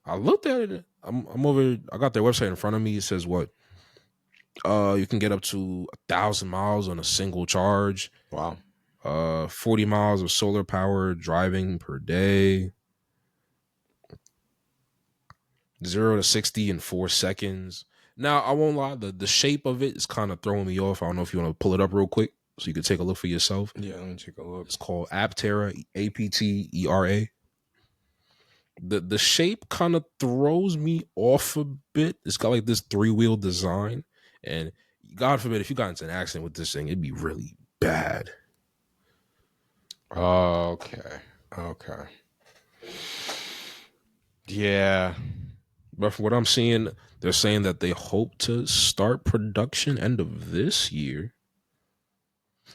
I looked at it. I'm over. I got their website in front of me. It says what? You can get up to 1,000 miles on a single charge. Wow. 40 miles of solar power driving per day. 0 to 60 in 4 seconds. Now I won't lie. The shape of it is kind of throwing me off. I don't know if you want to pull it up real quick so you can take a look for yourself. Yeah, let me take a look. It's called Aptera, Aptera. The shape kind of throws me off a bit. It's got like this 3-wheel design, and God forbid if you got into an accident with this thing, it'd be really bad. Okay. Okay. Yeah. But from what I'm seeing, they're saying that they hope to start production end of this year.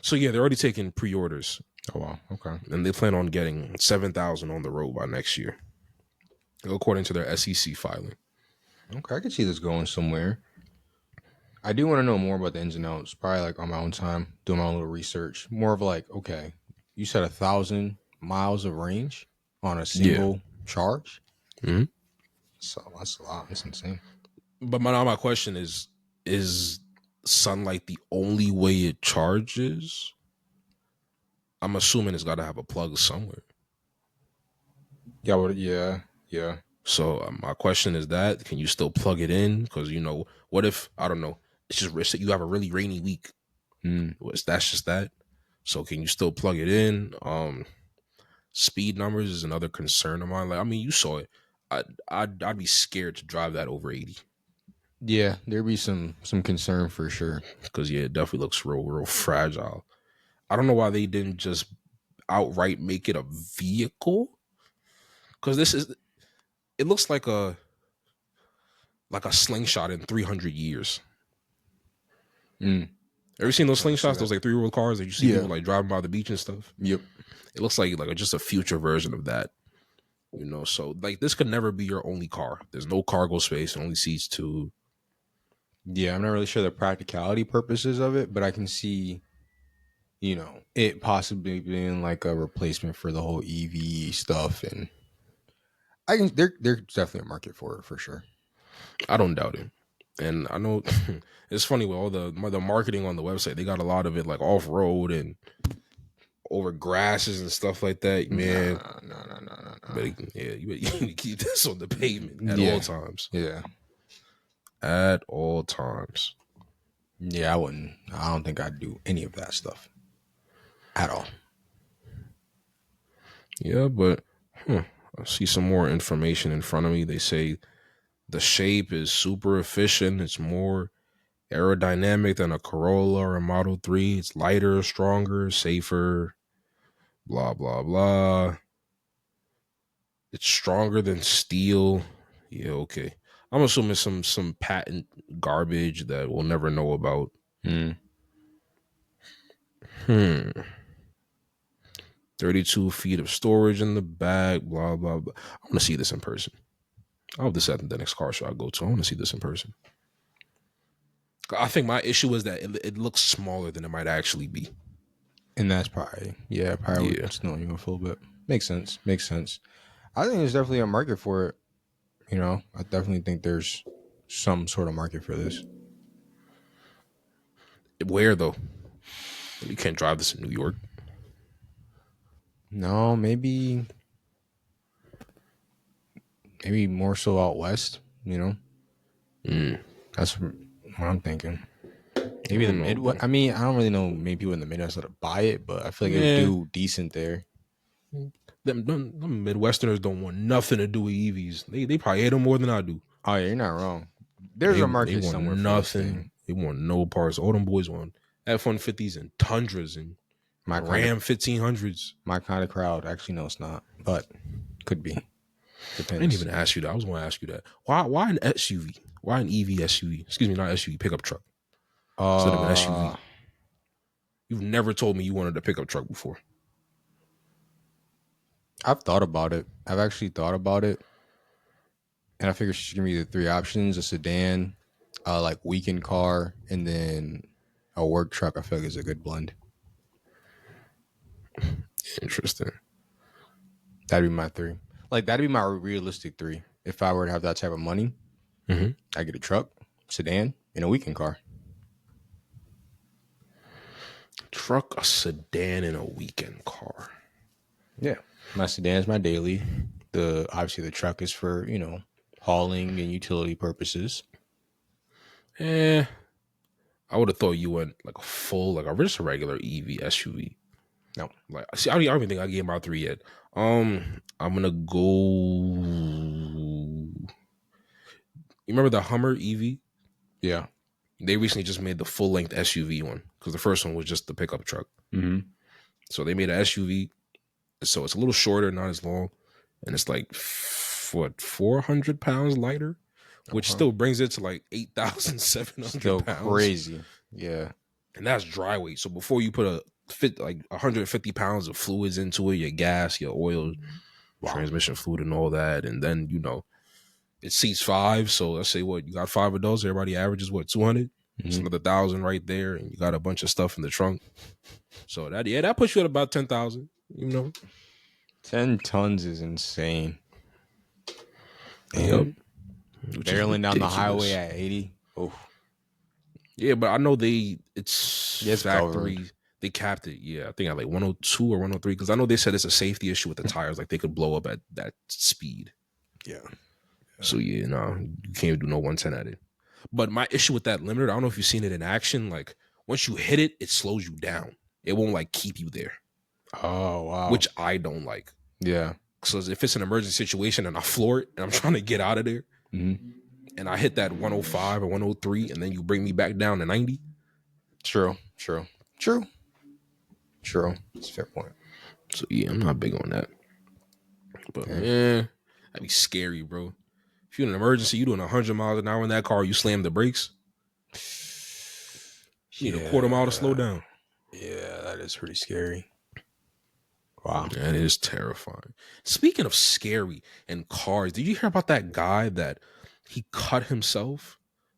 So yeah, they're already taking pre-orders, Oh wow. Okay. and they plan on getting 7,000 on the road by next year, according to their SEC filing. Okay. I could see this going somewhere. I do want to know more about the ins and outs. Probably like on my own time, doing my own little research. More of like, okay, you said 1,000 miles of range on a Yeah. single charge. Mhm. So that's a lot. That's insane. But my question is sunlight the only way it charges? I'm assuming it's got to have a plug somewhere. Yeah. Well, yeah. Yeah. So my question is that can you still plug it in? Because what if I don't know? It's just risk that you have a really rainy week. Mm. That's just that. So can you still plug it in? Speed numbers is another concern of mine. Like I mean, you saw it. I'd be scared to drive that over 80 Yeah. There'd be some concern for sure. because yeah, it definitely looks real fragile. I don't know why they didn't just outright make it a vehicle because it looks like a slingshot in 300 years. Mm. Ever seen those I can see slingshots? that. Those like 3-wheel cars that you see Yeah. people like driving by the beach and stuff. Yep. It looks like just a future version of that. So like this could never be your only car. There's no cargo space. It only seats two. Yeah. I'm not really sure the practicality purposes of it, but I can see, it possibly being like a replacement for the whole EV stuff, and I can there's definitely a market for it for sure. I don't doubt it. And I know it's funny with all the marketing on the website. They got a lot of it like off road and over grasses and stuff like that. Man, Nah, no, no, no, no, no. but yeah, you better keep this on the pavement at all Yeah, times. yeah, At all times. yeah. I wouldn't. I don't think I'd do any of that stuff at all. Yeah, but I see some more information in front of me. They say the shape is super efficient. It's more aerodynamic than a Corolla or a Model 3. It's lighter, stronger, safer, blah, blah, blah. It's stronger than steel. Yeah, okay. I'm assuming some patent garbage that we'll never know about. Hmm. Hmm. 32 feet of storage in the back, blah, blah, blah. I want to see this in person. I hope this at the next car show I go to. I want to see this in person. I think my issue is that it looks smaller than it might actually be. And that's probably probably Yeah. would snow you off a little bit. Makes sense. Makes sense. I think there's definitely a market for it. I definitely think there's some sort of market for this. Where though? You can't drive this in New York. No, maybe more so out west. Mm. That's what I'm thinking. I Maybe the don't know, bro. Midwest. I mean, I don't really know many people in the Midwest that buy it, but I feel like it would Yeah, do decent there. them Midwesterners don't want nothing to do with EVs. They probably hate them more than I do. Oh yeah, you're not wrong. There's a They market want somewhere for this thing. nothing. They want no parts. All them boys want F-150s and Tundras and My kind of Ram 1500s. my kind of crowd. Actually, no, it's not, but could be. I didn't Depends. even ask you that. I was going to ask you that. Why an SUV? Why an EV SUV? Excuse me, not SUV, pickup truck instead of an Uh, SUV. You've never told me you wanted a pickup truck before. I've thought about it. I've actually thought about it, and I figured she's gonna be the three options: a sedan, like weekend car, and then a work truck. I feel like is a good blend. Interesting. That'd be my three. Like that'd be my realistic three. If I were to have that type of money, Mm-hmm. I get a truck, sedan, and a weekend car. Truck, a sedan, and a weekend car. Yeah, my sedan's my daily. The obviously the truck is for hauling and utility purposes. Eh, I would have thought you went like a full, like a just a regular EV SUV. No, Like, see, I don't even think I gave my three yet. I'm gonna go. You remember the Hummer EV? yeah, They recently just made the full length SUV one because the first one was just the pickup truck. mm-hmm. So they made an SUV, so it's a little shorter, not as long, and it's like what 400 pounds lighter, which Okay. still brings it to like 8,700 Still pounds, crazy. Yeah. and that's dry weight. So before you put like 150 pounds of fluids into it, your gas, your oil, Wow. transmission fluid, and all that, and then it seats five. So let's say what you got 5 adults. Everybody averages what 200. It's Mm-hmm. another 1,000 right there, and you got a bunch of stuff in the trunk. So that puts you at about 10,000. 10 tons is insane. Yep, Damn. which is Barreling down the highway ridiculous. at 80. Oh, Yeah, but I know it's yeah, it's governed. factory. They capped it. Yeah, I think at like 102 or 103 because I know they said it's a safety issue with the tires. Like they could blow up at that speed. Yeah. So yeah, no, you can't do no 110 at it. But my issue with that limiter, I don't know if you've seen it in action. Like once you hit it, it slows you down. It won't like keep you there, Oh, wow. which I don't like. Yeah. So if it's an emergency situation and I floor it and I'm trying to get out of there Mm-hmm. and I hit that 105 or 103 and then you bring me back down to 90. True. True. True. True. That's a fair point. So yeah, I'm not big on that. But Yeah. man, that'd be scary, bro. If you're in an emergency, you doing 100 miles an hour in that car, you slam the brakes, you need a quarter mile to slow Yeah. down. Yeah, that is pretty scary. Wow. That is terrifying. Speaking of scary and cars, did you hear about that guy that he cut himself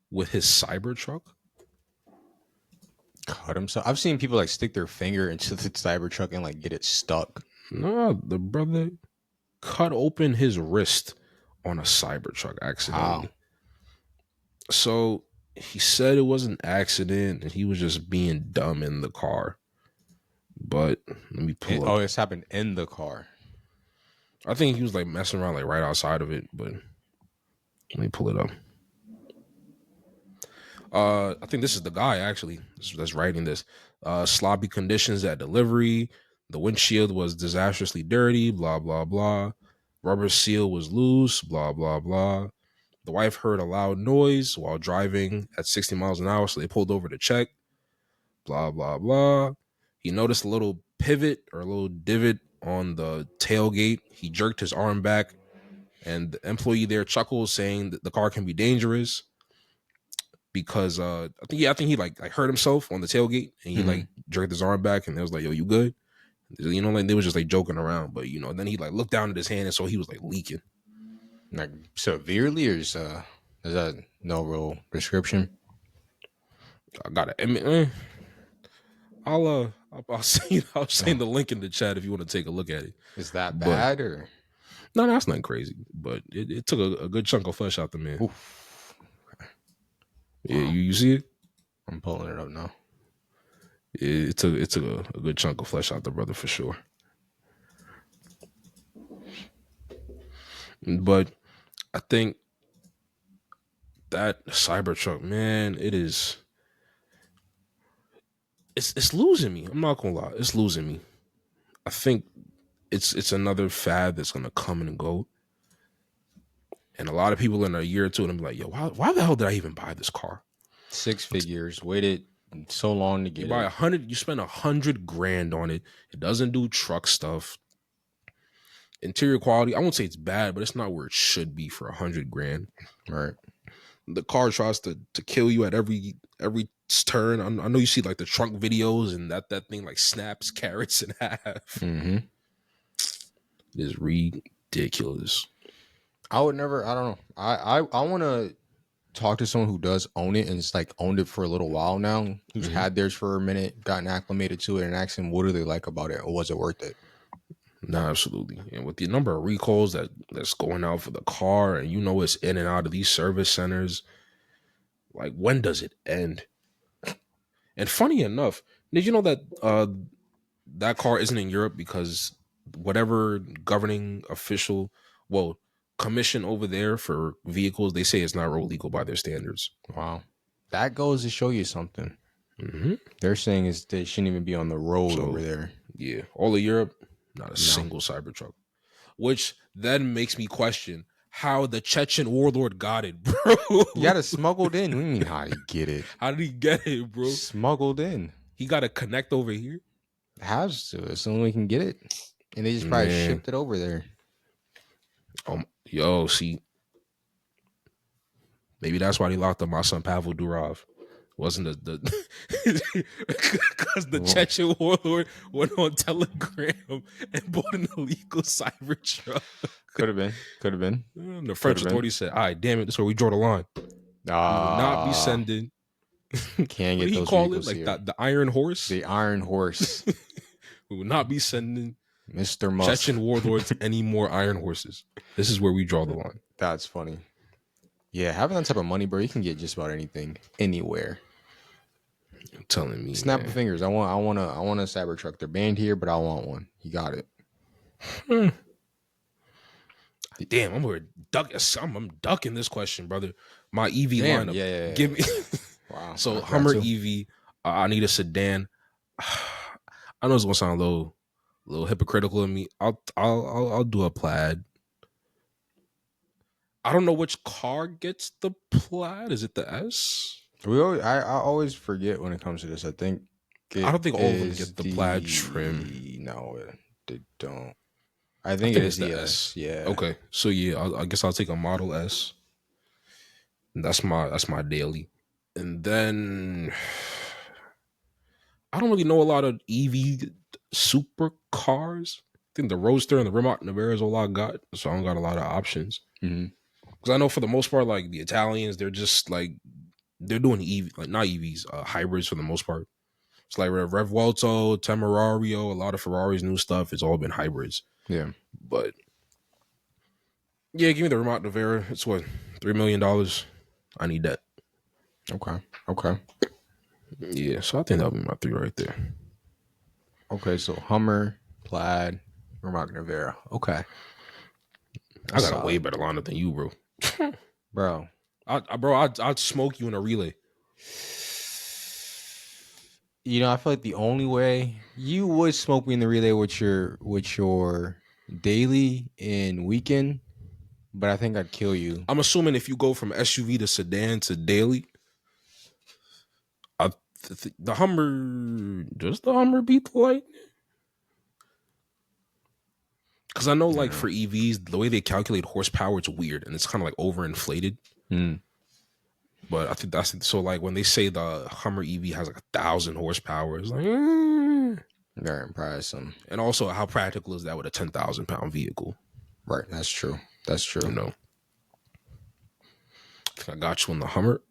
with his Cybertruck? Cut himself. I've seen people like stick their finger into the Cybertruck and like get it stuck. No, the brother cut open his wrist on a Cybertruck How? accidentally. So he said it was an accident and he was just being dumb in the car. But let me pull Oh, up. this happened in the car. I think he was like messing around like right outside of it, but let me pull it up. I think this is the guy actually that's writing this. Sloppy conditions at delivery. The windshield was disastrously dirty. Blah blah blah. Rubber seal was loose. Blah blah blah. The wife heard a loud noise while driving at 60 miles an hour, so they pulled over to check. Blah blah blah. He noticed a little pivot or a little divot on the tailgate. He jerked his arm back, and the employee there chuckled, saying that the car can be dangerous because I think he like hurt himself on the tailgate and he Mm-hmm. like jerked his arm back and it was like, yo, you good? Like they was just like joking around, but then he like looked down at his hand and so he was like leaking. Like severely, or is that no real description? I gotta admit, I'll send the link in the chat if you want to take a look at it. Is that But bad or? no, that's not crazy. But it took a good chunk of flesh out the man. Oof. Yeah, Wow. you see it? I'm pulling it up now. It took a good chunk of flesh out the brother for sure. But I think that Cybertruck, man, it is. it's losing me. I'm not gonna lie, it's losing me. I think it's another fad that's gonna come and go. And a lot of people in a year or two, and I'm like, yo, why the hell did I even buy this car? 6 figures, waited so long to You get buy it. 100, you spend 100 grand on it. It doesn't do truck stuff. Interior quality, I won't say it's bad, but it's not where it should be for 100 grand. Right. The car tries to kill you at every turn. I know you see like the trunk videos and that thing like snaps carrots in half. Mm-hmm. It is ridiculous. I would never. I don't know. I want to talk to someone who does own it and it's like owned it for a little while now, who's Mm-hmm. had theirs for a minute, gotten acclimated to it, and ask them what do they like about it, or was it worth it? No, absolutely. And with the number of recalls that's going out for the car, and you know it's in and out of these service centers, like when does it end? And funny enough, did you know that that car isn't in Europe because whatever governing official, well, commission over there for vehicles, they say it's not road legal by their standards. Wow, that goes to show you something. Mm-hmm. They're saying is they shouldn't even be on the road over So there. yeah, all of Europe, not a No, single Cybertruck. Which then makes me question how the Chechen warlord got it, bro. you got it smuggled in. We mean how did he get it? How did he get it, bro? Smuggled in. He got to connect over here. Has to. It's the only way we can get it, and they just probably Man, shipped it over there. yo, see, maybe that's why they locked up my son Pavel Durov. Wasn't the because the Well, Chechen warlord went on Telegram and bought an illegal Cybertruck. could have been. Could have been. And the Could French have been. authorities said, "All right, damn it, this is where we draw the line. We will not be Ah, sending." can't What get did he those call it? vehicles Like here. the Iron Horse? The Iron Horse, We will not be sending Mr. Musk. Chechen warlords any more Iron Horses. This is where we draw the line. That's funny. Yeah, having that type of money, bro, you can get just about anything, anywhere. I'm telling me, Snap of man. fingers. I want a Cybertruck. They're banned here, but I want one. You got it. Damn, I'm ducking this question, brother. My EV Damn. lineup. Yeah. Give me Wow. so I forgot Hummer too. EV. I need a sedan. I know it's gonna sound a little hypocritical of me. I'll do a plaid. I don't know which car gets the plaid. Is it the S? I always forget when it comes to this. I think I it don't think all of them is get the plaid trim. no, they don't. I I think it think is it's the the S. S. Yeah. Okay, so yeah, I guess I'll take a Model S. That's my daily, and then I don't really know a lot of EV supercars. I think the Roadster and the Rimac Nevera is all I got, so I don't got a lot of options. Mm-hmm. Because I know for the most part, like the Italians, they're just like they're doing EV, like not EVs, hybrids for the most part. It's like Revuelto, Temerario, a lot of Ferrari's new stuff. It's all been hybrids. Yeah. But yeah, give me the Rimac Nevera. It's what $3 million. I need that. Okay. Okay. Yeah, so I think that'll be my three right there. Okay. So Hummer, Plaid, Remark Nevera. Okay. I That's got a way solid. better lineup than you, bro. Bro. I'd smoke you in a relay. I feel like the only way you would smoke me in the relay with your daily and weekend, but I think I'd kill you. I'm assuming if you go from SUV to sedan to daily, the Hummer, does the Hummer beat the Light? Because I know, like Yeah. for EVs, the way they calculate horsepower, it's weird and it's kind of like overinflated. Mm. But I think that's so. Like when they say the Hummer EV has like 1,000 horsepower, it's like, Very impressive. and also how practical is that with a 10,000 pound vehicle? Right. That's true. That's true. You know, I think I got you on the Hummer.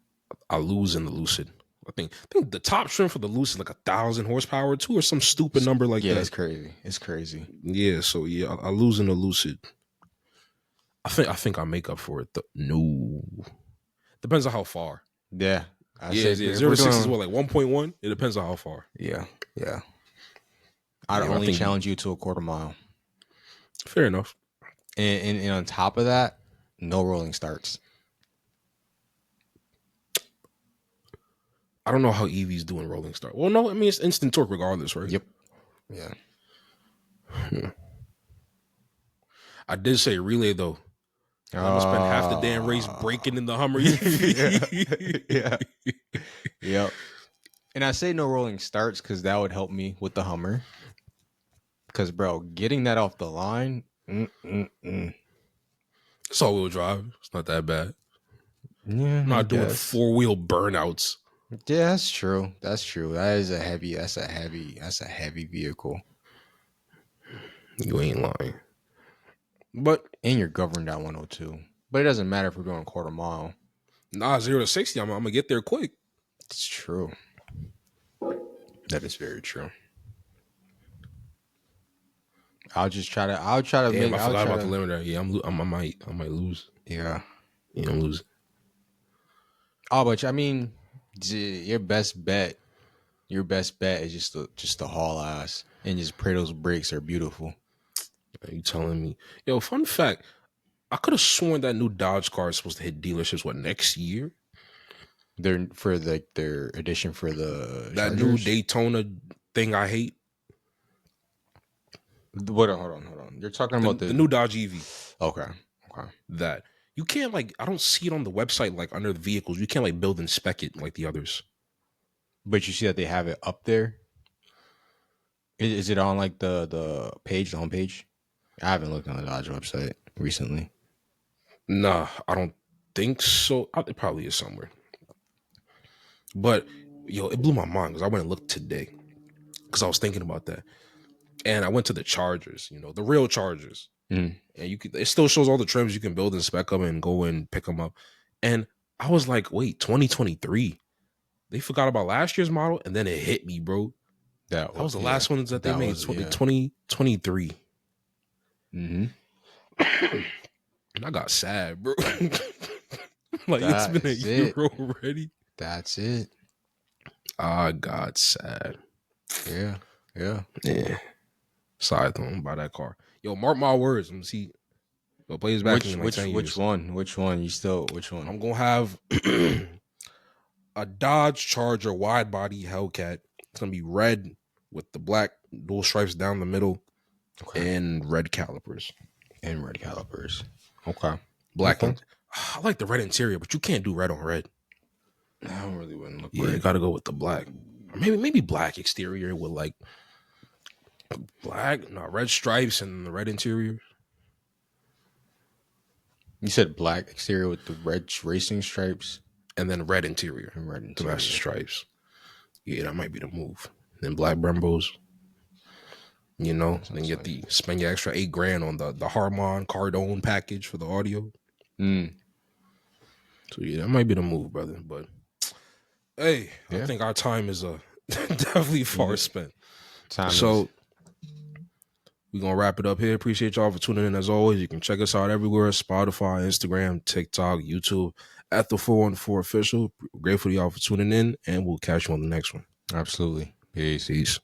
I lose in the Lucid. I think the top trim for the Lucid is like 1,000 horsepower too, or some stupid number like Yeah, that. that's crazy. It's crazy. Yeah, so yeah, I lose in the Lucid. I think I make up for it. No, depends on how far. Yeah. I Yeah, say yeah. if 0 we're to 60 is doing what, like 1.1. It depends on how far. yeah. I'd Yeah, I only think challenge you to a quarter mile. fair enough. And on top of that, no rolling starts. I don't know how EVs do in rolling start. Well, no, I mean it's instant torque regardless, right? Yep. Yeah. I did say relay though. I'm gonna spend half the damn race breaking in the Hummer yeah. EV. Yeah. Yep. And I say no rolling starts because that would help me with the Hummer. Because, bro, getting that off the line, It's all wheel drive. It's not that bad. yeah, I'm I not doing guess. 4-wheel burnouts. Yeah, that's true. That's true. That's a heavy vehicle. You ain't lying. But And you're governed at 102. But it doesn't matter if we're going a quarter mile. nah, 0 to 60. I'm gonna get there quick. It's true. That is very true. I'll try to Damn, make, I I'll forgot try about the to, limiter. Yeah, I might lose. yeah. Yeah, I'm losing. Oh, but I mean, your best bet is just to haul ass and just pray those brakes are beautiful. Are you telling me? Yo, fun fact. I could have sworn that new Dodge car is supposed to hit dealerships next year. They're for their edition for the That new Chargers. Daytona thing I hate. Hold on. You're talking about The new Dodge EV. okay. That you can't like. I don't see it on the website like under the vehicles. You can't like build and spec it like the others. But you see that they have it up there. Is it on like the page, the homepage? I haven't looked on the Dodge website recently. Nah, I don't think so. It probably is somewhere. But yo, it blew my mind because I went and looked today because I was thinking about that, and I went to the Chargers. You know, the real Chargers. Mm. And you could, it still shows all the trims you can build and spec them and go and pick them up. And I was like, wait, 2023. They forgot about last year's model, and then it hit me, bro. That was the last ones that they made, 2023. Mm-hmm. And I got sad, bro. Like, it's That been a is year it. already. That's it. I got sad. Yeah. Sorry, don't buy that car. Yo, mark my words. I'm gonna see. Yo, play his back in like 10 years. Which one? Which one? Which one? I'm gonna have a Dodge Charger wide body Hellcat. It's gonna be red with the black dual stripes down the middle, and red calipers. Okay. Black. Okay. I like the red interior, but you can't do red on red. I don't really wouldn't look. Yeah, you gotta go with the black. Or maybe black exterior with like red stripes and the red interior. You said black exterior with the red racing stripes, and then red interior. To match the stripes. Yeah, that might be the move. Then black Brembos. You know, then get spend your extra $8,000 on the Harman Cardone package for the audio. So yeah, that might be the move, brother. But hey, I think our time is definitely far spent. So we're gonna wrap it up here. Appreciate y'all for tuning in as always. You can check us out everywhere: Spotify, Instagram, TikTok, YouTube, at the 414 Official. Grateful to y'all for tuning in, and we'll catch you on the next one. Absolutely. Peace.